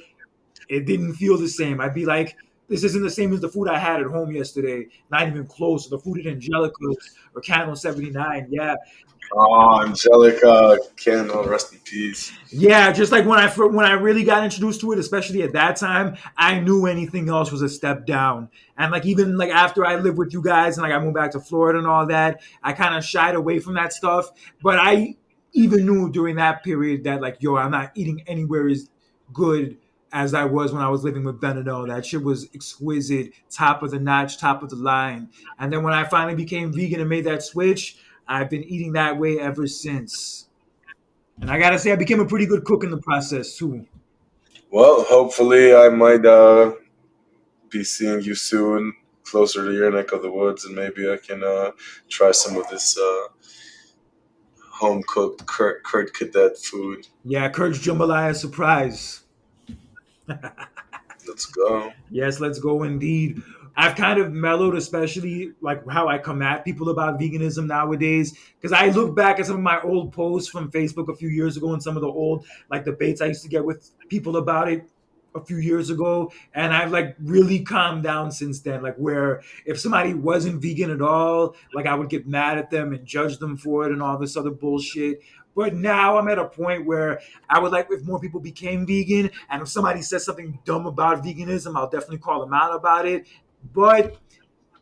Speaker 1: it didn't feel the same. I'd be like, this isn't the same as the food I had at home yesterday. Not even close. The food at Angelica's or Candle 79. Yeah,
Speaker 2: Oh, Angelica Candle, rest in peace.
Speaker 1: yeah, just like when I really got introduced to it, especially at that time, I knew anything else was a step down. And like even like after I lived with you guys and like I moved back to Florida and all that, I kind of shied away from that stuff. But I even knew during that period that like yo, I'm not eating anywhere as good as I was when I was living with Benito. That shit was exquisite, top of the notch, top of the line. And then when I finally became vegan and made that switch, I've been eating that way ever since. And I gotta say, I became a pretty good cook in the process too.
Speaker 2: Well, hopefully I might be seeing you soon, closer to your neck of the woods, and maybe I can try some of this home cooked Kurt Cadet food.
Speaker 1: Yeah, Kurt's Jambalaya surprise.
Speaker 2: Let's go.
Speaker 1: Yes, let's go indeed. I've kind of mellowed, especially like how I come at people about veganism nowadays. Because I look back at some of my old posts from Facebook a few years ago and some of the old like debates I used to get with people about it a few years ago. And I've like really calmed down since then. Like where if somebody wasn't vegan at all, like I would get mad at them and judge them for it and all this other bullshit. But now I'm at a point where I would like if more people became vegan, and if somebody says something dumb about veganism, I'll definitely call them out about it. But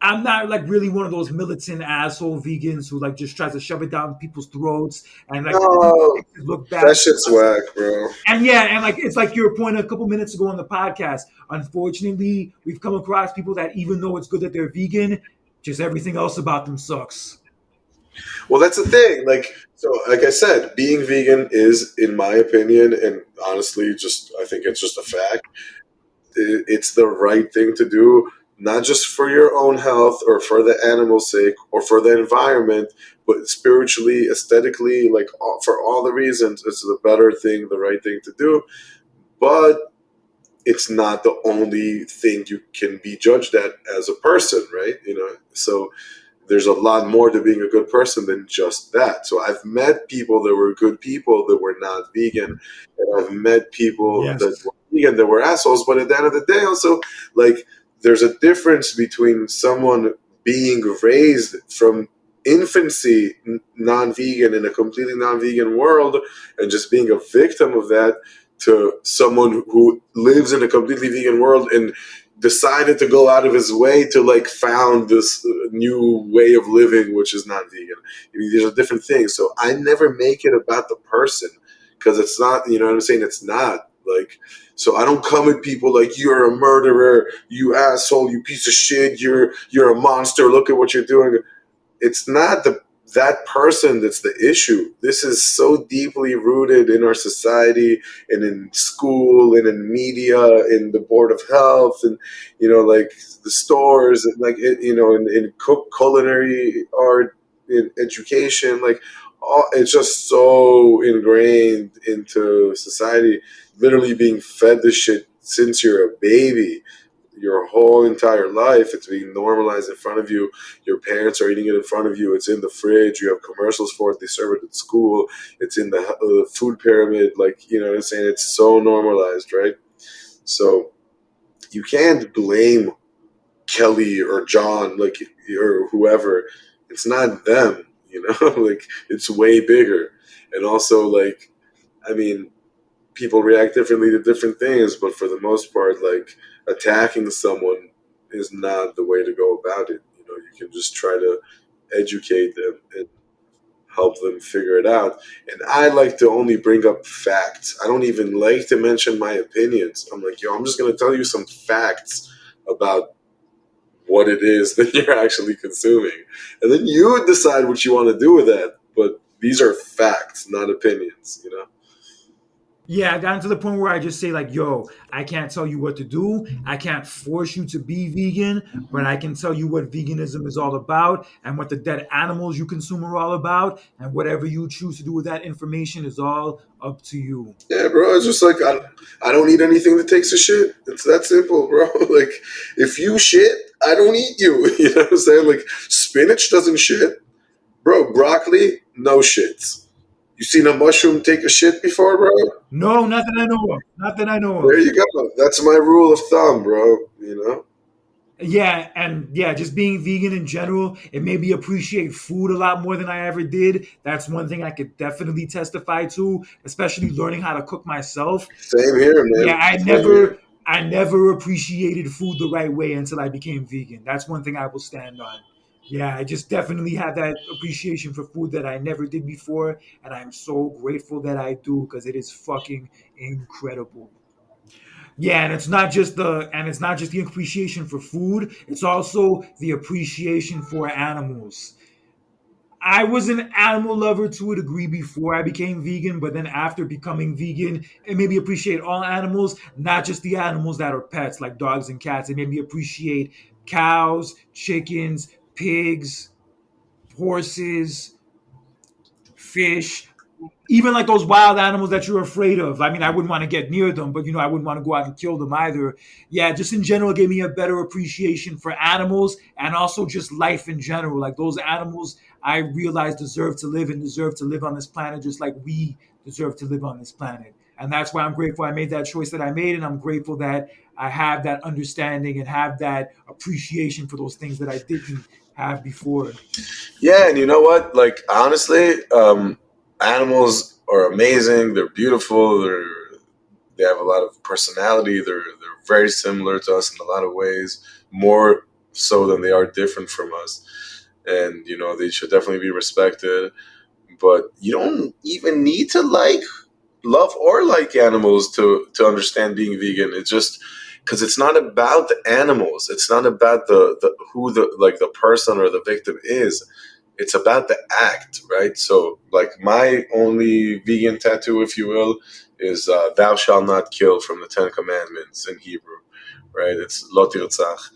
Speaker 1: I'm not like really one of those militant asshole vegans who like just tries to shove it down people's throats and like
Speaker 2: No,
Speaker 1: makes it look bad
Speaker 2: that
Speaker 1: for
Speaker 2: shit's
Speaker 1: us.
Speaker 2: whack, bro.
Speaker 1: And yeah, and like it's like your point a couple minutes ago on the podcast. Unfortunately, we've come across people that even though it's good that they're vegan, just everything else about them sucks.
Speaker 2: Well, that's the thing. Like I said, being vegan is, in my opinion, and honestly, just I think it's just a fact. It's the right thing to do, not just for your own health or for the animal's sake or for the environment, but spiritually, aesthetically, like for all the reasons, it's the better thing, the right thing to do. But it's not the only thing you can be judged at as a person, right? So there's a lot more to being a good person than just that. So I've met people that were good people that were not vegan, and I've met people that
Speaker 1: Yes.
Speaker 2: were vegan that were assholes. But at the end of the day, also, like, there's a difference between someone being raised from infancy non-vegan in a completely non-vegan world and just being a victim of that, to someone who lives in a completely vegan world and decided to go out of his way to like found this new way of living which is not vegan. I mean, these are different things, so I never make it about the person, because it's not, you know what I'm saying, it's not. Like, so I don't come at people like you're a murderer, you asshole, you piece of shit, you're a monster. Look at what you're doing. It's not that person that's the issue. This is so deeply rooted in our society and in school and in media, in the board of health, and like the stores, and like in culinary art, in education, like it's just so ingrained into society. Literally being fed this shit since you're a baby, your whole entire life. It's being normalized in front of you. Your parents are eating it in front of you. It's in the fridge. You have commercials for it. They serve it at school. It's in the food pyramid. Like, you know what I'm saying? It's so normalized, right? So you can't blame Kelly or John, like, or whoever. It's not them, like, it's way bigger. And also, like, I mean, people react differently to different things, but for the most part, like, attacking someone is not the way to go about it. You can just try to educate them and help them figure it out. And I like to only bring up facts. I don't even like to mention my opinions. I'm like, yo, I'm just gonna tell you some facts about what it is that you're actually consuming, and then you decide what you want to do with that. But these are facts, not opinions.
Speaker 1: Yeah, I've gotten to the point where I just say like, "Yo, I can't tell you what to do. I can't force you to be vegan, but I can tell you what veganism is all about and what the dead animals you consume are all about, and whatever you choose to do with that information is all up to you."
Speaker 2: Yeah, bro. It's just like I don't eat anything that takes a shit. It's that simple, bro. Like, if you shit, I don't eat you. You know what I'm saying? Like, spinach doesn't shit, bro. Broccoli, no shits. You seen a mushroom take a shit before, bro?
Speaker 1: No, not that I know of. Not that I know
Speaker 2: There
Speaker 1: of.
Speaker 2: you go. That's my rule of thumb, bro. You know.
Speaker 1: Yeah, and yeah, just being vegan in general, it made me appreciate food a lot more than I ever did. That's one thing I could definitely testify to, especially learning how to cook myself.
Speaker 2: Same here,
Speaker 1: Yeah,
Speaker 2: man.
Speaker 1: I
Speaker 2: Same here.
Speaker 1: never I never appreciated food the right way until I became vegan. That's one thing I will stand on. Yeah, I just definitely have that appreciation for food that I never did before, and I'm so grateful that I do because it is fucking incredible. Yeah, and it's not just the appreciation for food, it's also the appreciation for animals. I was an animal lover to a degree before I became vegan, but then after becoming vegan, it made me appreciate all animals, not just the animals that are pets like dogs and cats. It made me appreciate cows, chickens, pigs, horses, fish, even like those wild animals that you're afraid of. I mean, I wouldn't want to get near them, but I wouldn't want to go out and kill them either. Yeah, just in general, it gave me a better appreciation for animals and also just life in general. Like those animals, I realize deserve to live and deserve to live on this planet, just like we deserve to live on this planet. And that's why I'm grateful I made that choice that I made, and I'm grateful that I have that understanding and have that appreciation for those things that I didn't have before.
Speaker 2: Yeah, and you know what? Like, honestly, animals are amazing. They're beautiful. They have a lot of personality. They're very similar to us in a lot of ways, more so than they are different from us. And they should definitely be respected. But you don't even need to love or like animals to understand being vegan. It's just because it's not about the animals. It's not about the who the like the person or the victim is. It's about the act, right? So, like, my only vegan tattoo, if you will, is "Thou shalt not kill" from the Ten Commandments in Hebrew, right? It's "Lo tirtzach,"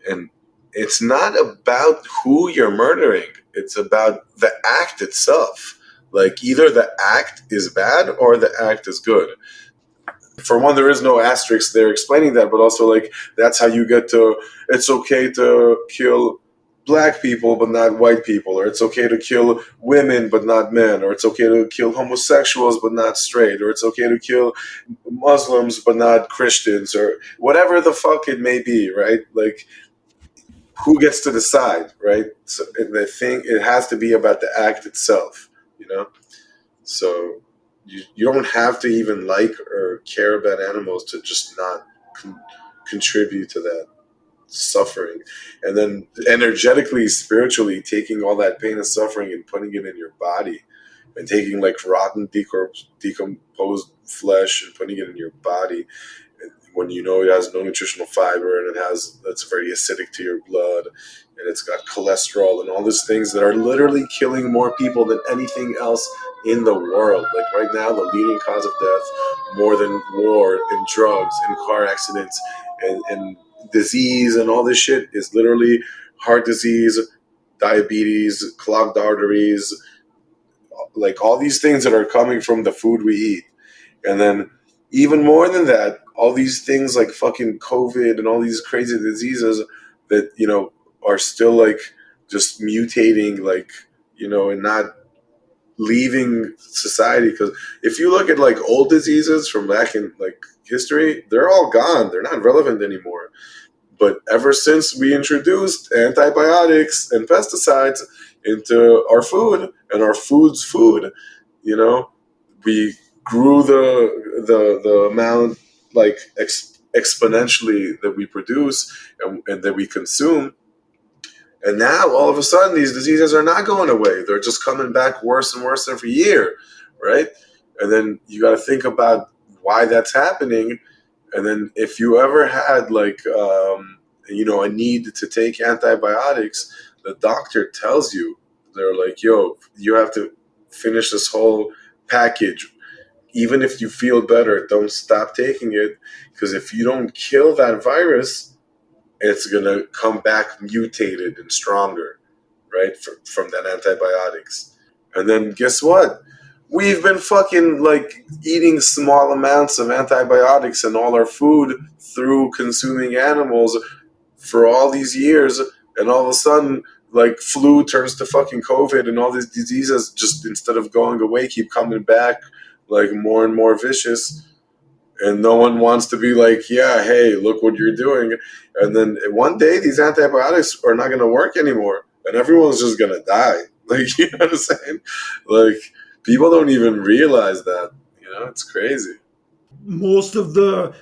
Speaker 2: and it's not about who you're murdering. It's about the act itself. Like, either the act is bad or the act is good. For one, there is no asterisk there explaining that, but also, like, that's how you get to, it's okay to kill black people but not white people, or it's okay to kill women but not men, or it's okay to kill homosexuals but not straight, or it's okay to kill Muslims but not Christians, or whatever the fuck it may be, right? Like, who gets to decide, right? So, and the thing, it has to be about the act itself, you know. So you don't have to even like or care about animals to just not con- contribute to that suffering, and then energetically, spiritually taking all that pain and suffering and putting it in your body. and taking like rotten decomposed flesh and putting it in your body when you know it has no nutritional fiber and that's very acidic to your blood and it's got cholesterol and all these things that are literally killing more people than anything else in the world. Like right now, the leading cause of death, more than war and drugs and car accidents and disease and all this shit, is literally heart disease, diabetes, clogged arteries, like all these things that are coming from the food we eat. And then even more than that, all these things like fucking COVID and all these crazy diseases that, are still like just mutating, like, and not leaving society. Because if you look at like old diseases from back in like history, they're all gone. They're not relevant anymore. But ever since we introduced antibiotics and pesticides into our food and our food's food, you know, we grew the amount like exponentially that we produce and that we consume. And now all of a sudden these diseases are not going away. They're just coming back worse and worse every year, right? And then you got to think about why that's happening. And then if you ever had like a need to take antibiotics, the doctor tells you, they're like, yo, you have to finish this whole package. Even if you feel better, don't stop taking it, because if you don't kill that virus, it's gonna come back mutated and stronger, right? From that antibiotics. And then guess what? We've been fucking like eating small amounts of antibiotics in all our food through consuming animals for all these years, and all of a sudden, like flu turns to fucking COVID, and all these diseases just instead of going away keep coming back, like more and more vicious. And no one wants to be like, yeah, hey, look what you're doing. And then one day these antibiotics are not going to work anymore, and everyone's just going to die. Like, you know what I'm saying? Like, people don't even realize that. It's crazy.
Speaker 1: Most of the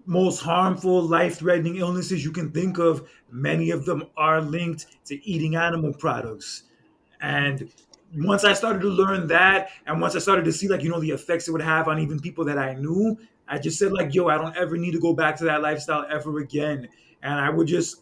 Speaker 1: most harmful, life threatening illnesses you can think of, many of them are linked to eating animal products. And once I started to learn that, and once I started to see, like, the effects it would have on even people that I knew, I just said, like, yo, I don't ever need to go back to that lifestyle ever again. And I would just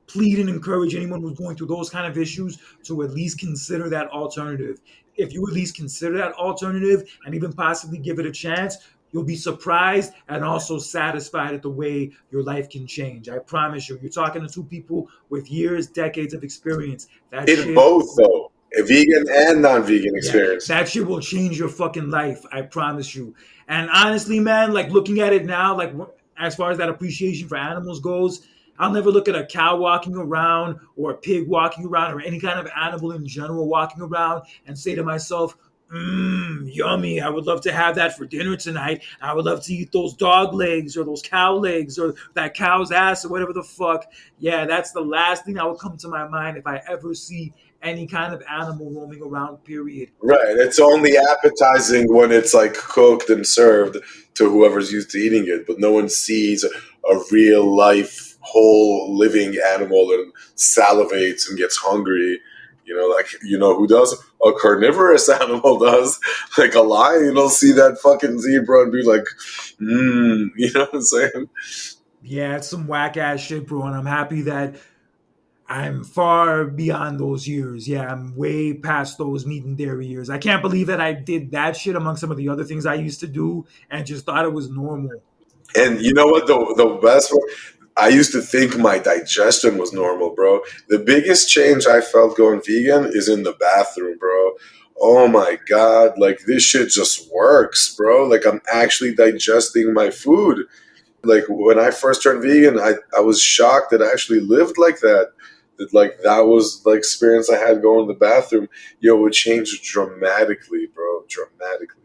Speaker 1: plead and encourage anyone who's going through those kind of issues to at least consider that alternative. If you at least consider that alternative and even possibly give it a chance, you'll be surprised and also satisfied at the way your life can change. I promise you. You're talking to two people with years, decades of experience. That
Speaker 2: In
Speaker 1: shit,
Speaker 2: both, though, a vegan and non vegan
Speaker 1: yeah,
Speaker 2: experience.
Speaker 1: that shit will change your fucking life. I promise you. And honestly, man, like looking at it now, like as far as that appreciation for animals goes, I'll never look at a cow walking around or a pig walking around or any kind of animal in general walking around and say to myself, yummy. I would love to have that for dinner tonight. I would love to eat those dog legs or those cow legs or that cow's ass or whatever the fuck. Yeah, that's the last thing that would come to my mind if I ever see any kind of animal roaming around, period.
Speaker 2: Right. It's only appetizing when it's like cooked and served to whoever's used to eating it, but no one sees a real life, whole living animal and salivates and gets hungry. Like, who does? A carnivorous animal does. Like a lion will see that fucking zebra and be like, you know what I'm saying?
Speaker 1: Yeah, it's some whack ass shit, bro. And I'm happy that I'm far beyond those years. Yeah, I'm way past those meat and dairy years. I can't believe that I did that shit among some of the other things I used to do and just thought it was normal.
Speaker 2: And you know what? The best one? I used to think my digestion was normal, bro. The biggest change I felt going vegan is in the bathroom, bro. Oh my God. Like, this shit just works, bro. Like, I'm actually digesting my food. Like, when I first turned vegan, I was shocked that I actually lived like that. That, like, that was the experience I had going to the bathroom. Yo, it changed dramatically, bro. Dramatically.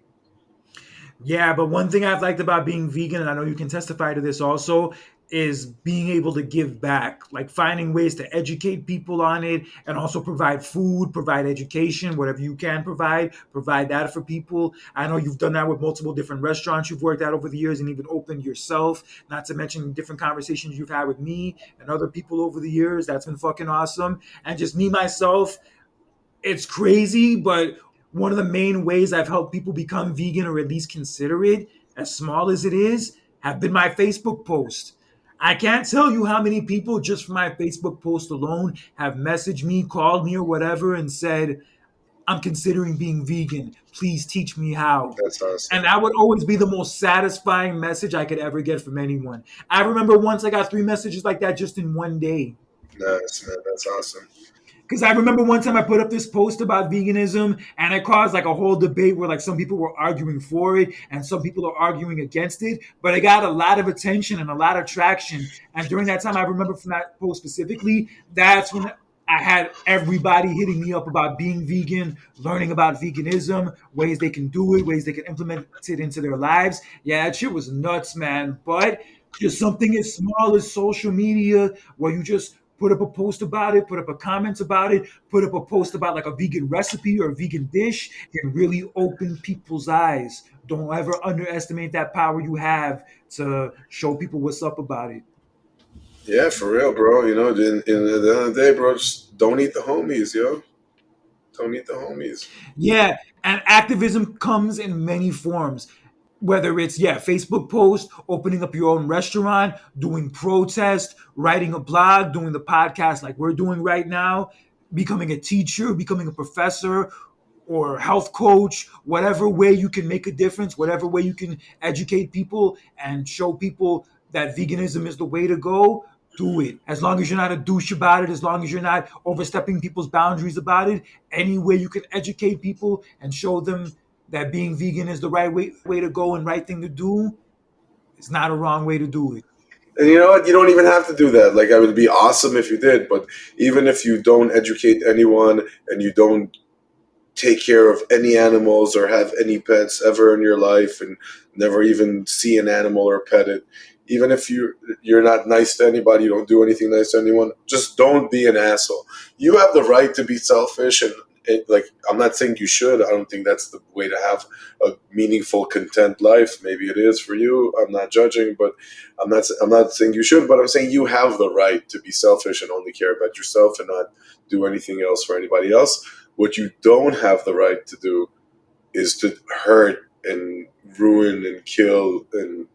Speaker 1: Yeah, but one thing I've liked about being vegan, and I know you can testify to this also, is being able to give back, like finding ways to educate people on it and also provide food, provide education, whatever you can provide that for people. I know you've done that with multiple different restaurants you've worked at over the years and even opened yourself, not to mention different conversations you've had with me and other people over the years. That's been fucking awesome. And just me, myself, it's crazy, but one of the main ways I've helped people become vegan or at least consider it, as small as it is, have been my Facebook post. I can't tell you how many people just from my Facebook post alone have messaged me, called me, or whatever and said, I'm considering being vegan. Please teach me how.
Speaker 2: That's
Speaker 1: And
Speaker 2: awesome.
Speaker 1: that would always be the most satisfying message I could ever get from anyone. I remember once I got 3 messages like that just in one day.
Speaker 2: Nice, man. That's awesome.
Speaker 1: Because I remember one time I put up this post about veganism and it caused like a whole debate where like some people were arguing for it and some people are arguing against it. But it got a lot of attention and a lot of traction. And during that time, I remember from that post specifically, that's when I had everybody hitting me up about being vegan, learning about veganism, ways they can do it, ways they can implement it into their lives. Yeah, that shit was nuts, man. But just something as small as social media where you just put up a post about it, put up a comment about it, put up a post about like a vegan recipe or a vegan dish can really open people's eyes. Don't ever underestimate that power you have to show people what's up about it.
Speaker 2: Yeah, for real, bro. In the end of the day, bro, just don't eat the homies, yo. Don't eat the homies.
Speaker 1: Yeah, and activism comes in many forms. Whether it's Facebook post, opening up your own restaurant, doing protest, writing a blog, doing the podcast like we're doing right now, becoming a teacher, becoming a professor or health coach, whatever way you can make a difference, whatever way you can educate people and show people that veganism is the way to go, do it. As long as you're not a douche about it, as long as you're not overstepping people's boundaries about it, any way you can educate people and show them that being vegan is the right way to go and right thing to do, it's not a wrong way to do it.
Speaker 2: And you know what? You don't even have to do that. Like, it would be awesome if you did, but even if you don't educate anyone and you don't take care of any animals or have any pets ever in your life and never even see an animal or pet it, even if you're not nice to anybody, you don't do anything nice to anyone, just don't be an asshole. You have the right to be selfish, and like, I'm not saying you should. I don't think that's the way to have a meaningful, content life. Maybe it is for you. I'm not judging, but I'm not saying you should. But I'm saying you have the right to be selfish and only care about yourself and not do anything else for anybody else. What you don't have the right to do is to hurt and ruin and kill and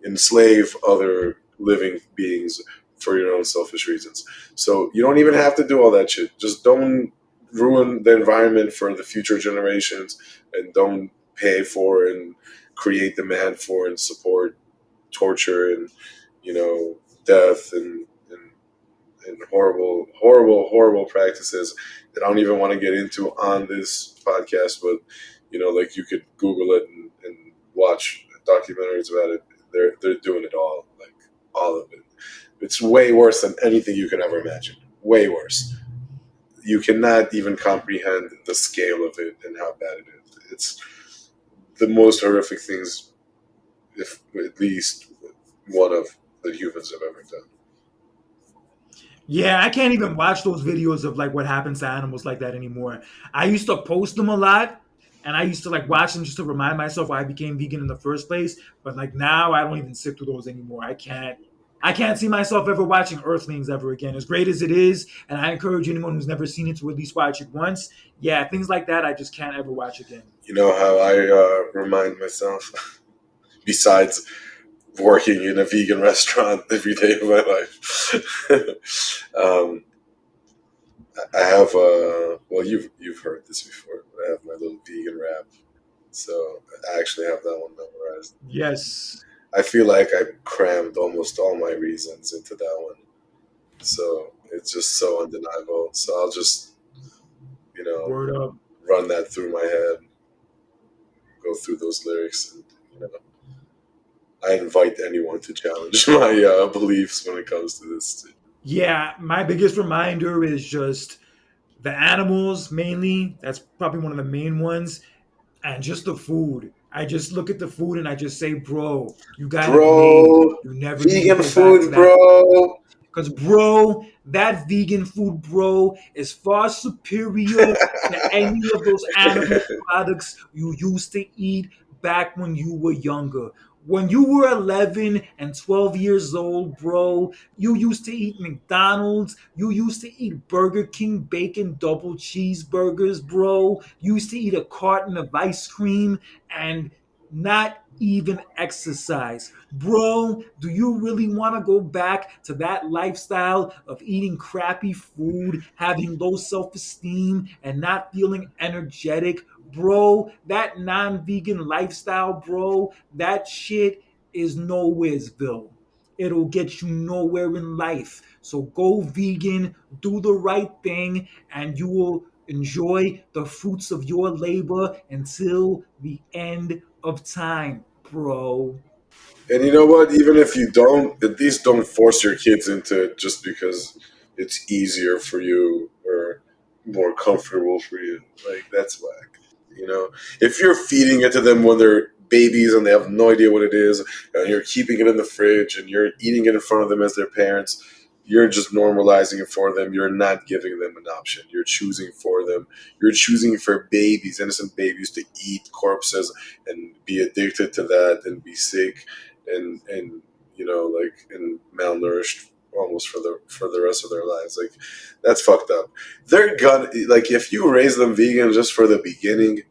Speaker 2: enslave other living beings for your own selfish reasons. So you don't even have to do all that shit. Just don't ruin the environment for the future generations, and don't pay for and create demand for and support torture and, death and horrible, horrible, horrible practices that I don't even want to get into on this podcast. But like, you could Google it and watch documentaries about it. They're doing it all, like, all of it. It's way worse than anything you could ever imagine. Way worse. You cannot even comprehend the scale of it and how bad it is. It's the most horrific things, if at least one of the humans have ever done.
Speaker 1: Yeah, I can't even watch those videos of like what happens to animals like that anymore. I used to post them a lot and I used to like watch them just to remind myself why I became vegan in the first place. But like now I don't even sit through those anymore. I can't see myself ever watching Earthlings ever again. As great as it is, and I encourage anyone who's never seen it to at least watch it once. Yeah, things like that I just can't ever watch again.
Speaker 2: You know how I remind myself, besides working in a vegan restaurant every day of my life. I have well, you've heard this before, but I have my little vegan rap, so I actually have that one memorized.
Speaker 1: Yes.
Speaker 2: I feel like I crammed almost all my reasons into that one, so it's just so undeniable. So I'll just, you know
Speaker 1: Word up.
Speaker 2: run that through my head, go through those lyrics, and you know I invite anyone to challenge my beliefs when it comes to this.
Speaker 1: Yeah, my biggest reminder is just the animals mainly. That's probably one of the main ones. And just the food. I just look at the food and I just say, bro, you got it made.
Speaker 2: Bro,
Speaker 1: You never need to
Speaker 2: vegan
Speaker 1: go back to
Speaker 2: food,
Speaker 1: that.
Speaker 2: bro.
Speaker 1: Because, bro, that vegan food, bro, is far superior to any of those animal products you used to eat back when you were younger. When you were 11 and 12 years old, bro, you used to eat McDonald's. You used to eat Burger King bacon double cheeseburgers, bro. You used to eat a carton of ice cream and not even exercise. Bro, do you really want to go back to that lifestyle of eating crappy food, having low self esteem, and not feeling energetic? Bro, that non vegan lifestyle, bro, that shit is nowheresville. It'll get you nowhere in life. So go vegan, do the right thing, and you will enjoy the fruits of your labor until the end of time, bro.
Speaker 2: And you know what? Even if you don't, at least don't force your kids into it just because it's easier for you or more comfortable for you. Like that's whack. You know, if you're feeding it to them when they're babies and they have no idea what it is, and you're keeping it in the fridge and you're eating it in front of them as their parents, you're just normalizing it for them. You're not giving them an option. You're choosing for them. You're choosing for babies, innocent babies, to eat corpses and be addicted to that and be sick and like and malnourished almost for the rest of their lives. Like that's fucked up. They're gonna like if you raise them vegan just for the beginning,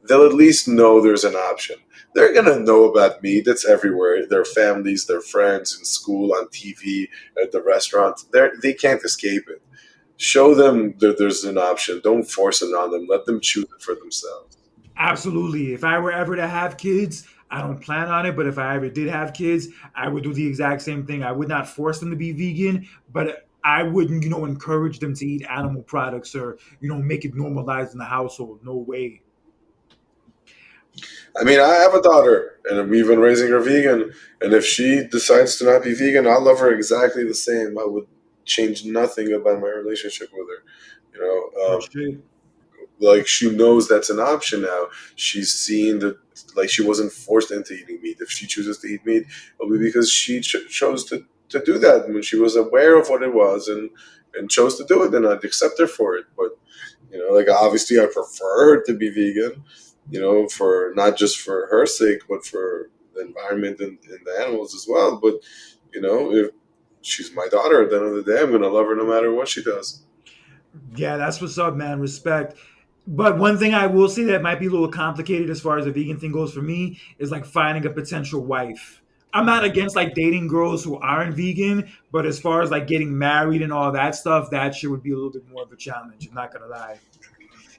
Speaker 2: they'll at least know there's an option. They're gonna know about meat. It's everywhere. Their families, their friends in school, on TV, at the restaurant. They can't escape it. Show them that there's an option. Don't force it on them. Let them choose it for themselves.
Speaker 1: Absolutely. If I were ever to have kids, I don't plan on it, but if I ever did have kids, I would do the exact same thing. I would not force them to be vegan, but I wouldn't, encourage them to eat animal products or, make it normalized in the household. No way.
Speaker 2: I mean, I have a daughter, and we've been raising her vegan. And if she decides to not be vegan, I'll love her exactly the same. I would change nothing about my relationship with her. You
Speaker 1: Good
Speaker 2: know,
Speaker 1: shit.
Speaker 2: like she knows that's an option now. She's seen that, like she wasn't forced into eating meat. If she chooses to eat meat, it'll be because she chose to do that when she was aware of what it was and chose to do it. And I'd accept her for it. But like obviously, I prefer her to be vegan. For not just for her sake, but for the environment and the animals as well. But if she's my daughter, at the end of the day, I'm gonna love her no matter what she does.
Speaker 1: Yeah, that's what's up, man. Respect. But one thing I will say that might be a little complicated as far as the vegan thing goes for me is like finding a potential wife. I'm not against like dating girls who aren't vegan, but as far as like getting married and all that stuff, that shit would be a little bit more of a challenge. I'm not gonna lie.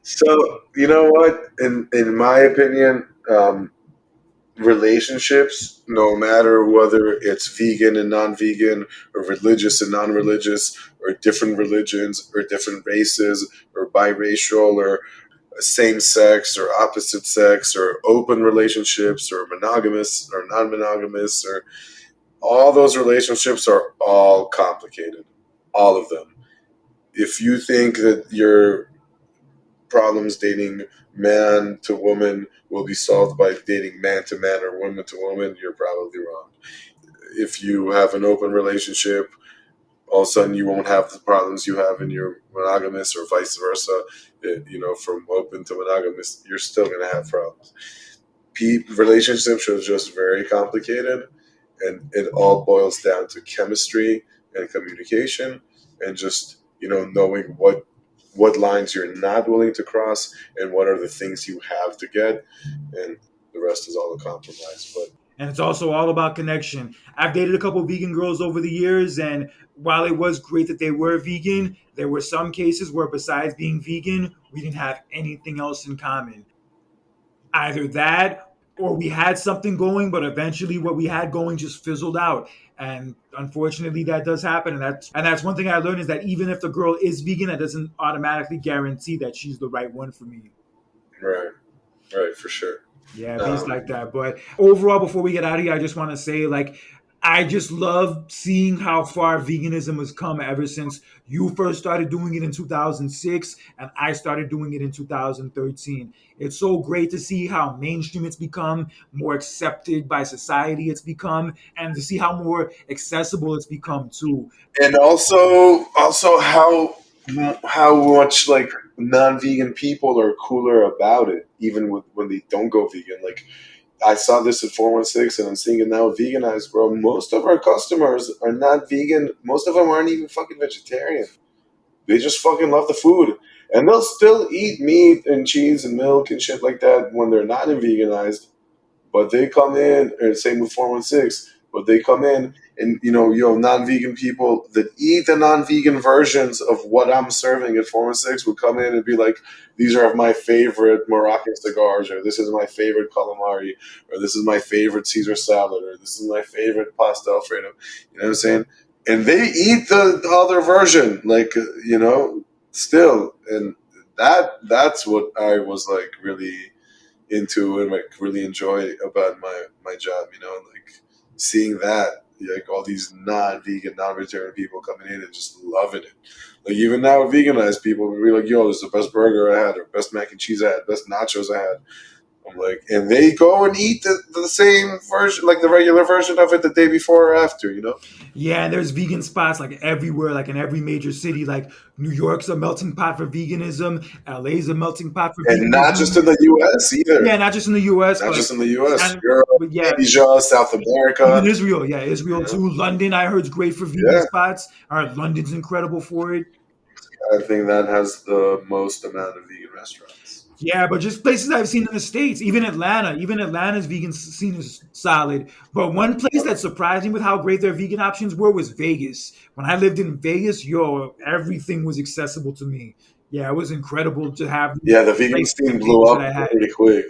Speaker 2: So you know what? In my opinion, relationships, no matter whether it's vegan and non-vegan, or religious and non-religious, or different religions, or different races, or biracial, or same sex, or opposite sex, or open relationships, or monogamous or non-monogamous, or all those relationships are all complicated, all of them. If you think that your problems dating man to woman will be solved by dating man to man or woman to woman, you're probably wrong. If you have an open relationship, all of a sudden you won't have the problems you have in your monogamous, or vice versa. From open to monogamous, you're still going to have problems. Relationships are just very complicated, and it all boils down to chemistry and communication, and just knowing what lines you're not willing to cross, and what are the things you have to get, and the rest is all a compromise. But
Speaker 1: And it's also all about connection. I've dated a couple vegan girls over the years, and while it was great that they were vegan, there were some cases where besides being vegan, we didn't have anything else in common. Either that or we had something going, but eventually what we had going just fizzled out. And unfortunately, that does happen. And that's one thing I learned is that even if the girl is vegan, that doesn't automatically guarantee that she's the right one for me.
Speaker 2: right, right, for sure.
Speaker 1: Yeah, beats
Speaker 2: Um,
Speaker 1: like that. But overall, before we get out of here, I just want to say, like, I just love seeing how far veganism has come ever since you first started doing it in 2006 and I started doing it in 2013. It's so great to see how mainstream it's become, more accepted by society it's become, and to see how more accessible it's become too.
Speaker 2: and also how much like non-vegan people are cooler about it, even when they don't go vegan. Like I saw this at 416 and I'm seeing it now at Veganize, bro. Most of our customers are not vegan. Most of them aren't even fucking vegetarian. They just fucking love the food. And they'll still eat meat and cheese and milk and shit like that when they're not in veganized. But they come in, and same with 416, but they come in and, non-vegan people that eat the non-vegan versions of what I'm serving at 416 would come in and be like, these are my favorite Moroccan cigars, or this is my favorite calamari, or this is my favorite Caesar salad, or this is my favorite pasta Alfredo. You know what I'm saying? And they eat the other version, like, still. And that's what I was like really into and like really enjoy about my job, like seeing that, like all these non-vegan, non-vegetarian people coming in and just loving it. Like even now, veganized people will be like, "Yo, this is the best burger I had, or best mac and cheese I had, best nachos I had." I'm like, and they go and eat the same version, like the regular version of it, the day before or after,
Speaker 1: Yeah, and there's vegan spots like everywhere, like in every major city. Like New York's a melting pot for veganism. LA's a melting pot for
Speaker 2: And not just
Speaker 1: veganism.
Speaker 2: in the U.S. either,
Speaker 1: Yeah, not just in the U.S.,
Speaker 2: not
Speaker 1: but
Speaker 2: just in the U.S.,
Speaker 1: and
Speaker 2: Europe,
Speaker 1: but yeah,
Speaker 2: Asia, South
Speaker 1: even
Speaker 2: America,
Speaker 1: Israel. Yeah, Israel
Speaker 2: you know.
Speaker 1: too. London, I heard, is great for vegan
Speaker 2: Yeah,
Speaker 1: spots. All right, London's incredible for it.
Speaker 2: I think that has the most amount of vegan restaurants.
Speaker 1: Yeah, but just places I've seen in the States, even Atlanta's vegan scene is solid. But one place that surprised me with how great their vegan options were was Vegas. When I lived in Vegas, yo, everything was accessible to me. Yeah, it was incredible to have these
Speaker 2: Yeah, the vegan
Speaker 1: places
Speaker 2: scene
Speaker 1: and
Speaker 2: blew
Speaker 1: tables that
Speaker 2: up
Speaker 1: I had.
Speaker 2: pretty quick.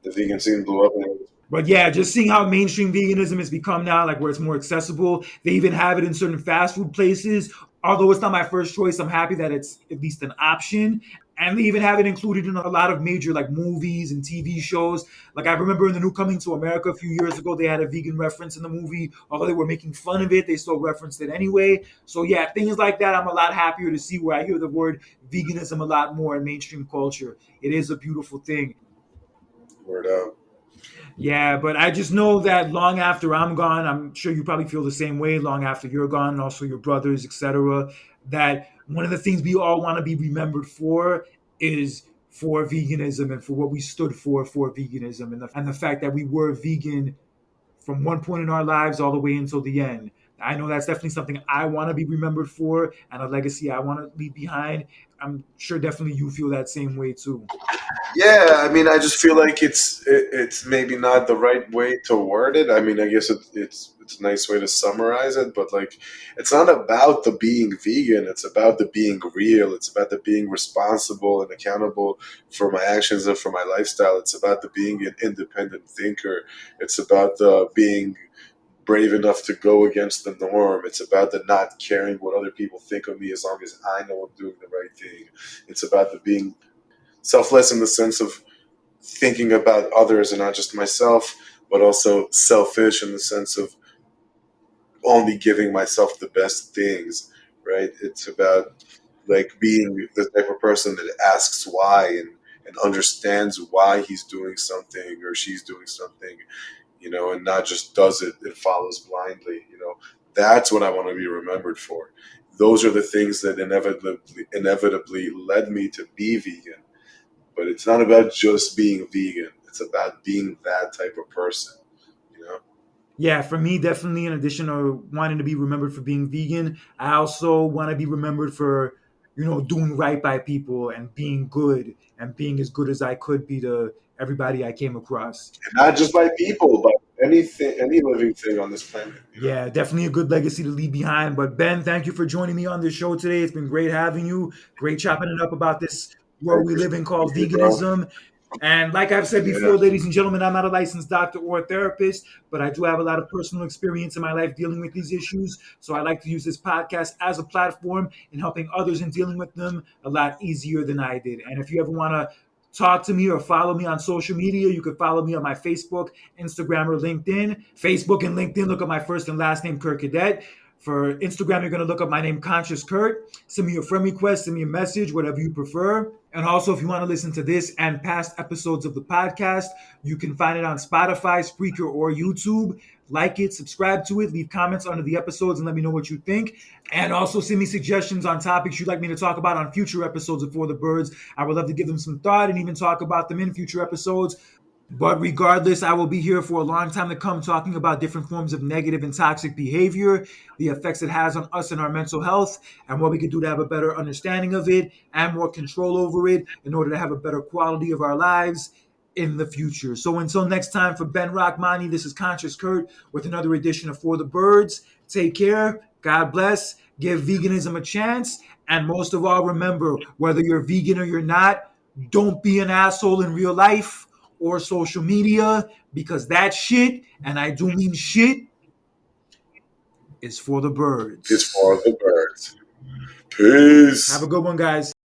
Speaker 2: The vegan scene blew up.
Speaker 1: But yeah, just seeing how mainstream veganism has become now, like where it's more accessible. They even have it in certain fast food places. Although it's not my first choice, I'm happy that it's at least an option. And they even have it included in a lot of major like movies and TV shows. Like I remember in the new Coming to America a few years ago, they had a vegan reference in the movie. Although they were making fun of it, they still referenced it anyway. So yeah, things like that, I'm a lot happier to see where I hear the word veganism a lot more in mainstream culture. It is a beautiful thing.
Speaker 2: Word out.
Speaker 1: Yeah, but I just know that long after I'm gone, I'm sure you probably feel the same way. Long after you're gone, and also your brothers, etc. That one of the things we all want to be remembered for is for veganism and for what we stood for veganism, and the fact that we were vegan from one point in our lives all the way until the end. I know that's definitely something I want to be remembered for, and a legacy I want to leave behind. I'm sure definitely you feel that same way too.
Speaker 2: Yeah, I mean, I just feel like it's maybe not the right way to word it. I mean, I guess it's a nice way to summarize it, but like, it's not about the being vegan. It's about the being real. It's about the being responsible and accountable for my actions and for my lifestyle. It's about the being an independent thinker. It's about the being brave enough to go against the norm. It's about the not caring what other people think of me as long as I know I'm doing the right thing. It's about the being selfless in the sense of thinking about others and not just myself, but also selfish in the sense of only giving myself the best things, right? It's about like being the type of person that asks why and understands why he's doing something or she's doing something, and not just does it and follows blindly. That's what I want to be remembered for. Those are the things that inevitably led me to be vegan. But it's not about just being vegan. It's about being that type of person.
Speaker 1: Yeah, for me, definitely. In addition to wanting to be remembered for being vegan, I also want to be remembered for, doing right by people and being good and being as good as I could be to everybody I came across.
Speaker 2: And not just by people, but anything, any living thing on this planet.
Speaker 1: Yeah, definitely a good legacy to leave behind. But Ben, thank you for joining me on this show today. It's been great having you. Great chopping it up about this
Speaker 2: I
Speaker 1: world we live in
Speaker 2: appreciate
Speaker 1: called
Speaker 2: you, bro.
Speaker 1: veganism. And like I've said
Speaker 2: Yeah,
Speaker 1: before, ladies and gentlemen, I'm not a licensed doctor or a therapist, but I do have a lot of personal experience in my life dealing with these issues. So I like to use this podcast as a platform in helping others in dealing with them a lot easier than I did. And if you ever want to talk to me or follow me on social media, you can follow me on my Facebook, Instagram, or LinkedIn. Facebook and LinkedIn, look up my first and last name, Kurt Cadet. For Instagram, you're going to look up my name, Conscious Kurt. Send me a friend request, send me a message, whatever you prefer. And also, if you want to listen to this and past episodes of the podcast, you can find it on Spotify, Spreaker, or YouTube. Like it, subscribe to it, leave comments under the episodes, and let me know what you think. And also send me suggestions on topics you'd like me to talk about on future episodes of For the Birds. I would love to give them some thought and even talk about them in future episodes. But regardless, I will be here for a long time to come talking about different forms of negative and toxic behavior, the effects it has on us and our mental health, and what we can do to have a better understanding of it and more control over it in order to have a better quality of our lives in the future. So until next time, for Ben Rachmani, this is Conscious Kurt with another edition of For the Birds. Take care. God bless. Give veganism a chance. And most of all, remember, whether you're vegan or you're not, don't be an asshole in real life or social media, because that shit, and I do mean shit, is for the
Speaker 2: It's
Speaker 1: birds.
Speaker 2: for the birds.
Speaker 1: Have a
Speaker 2: Peace.
Speaker 1: good one, guys.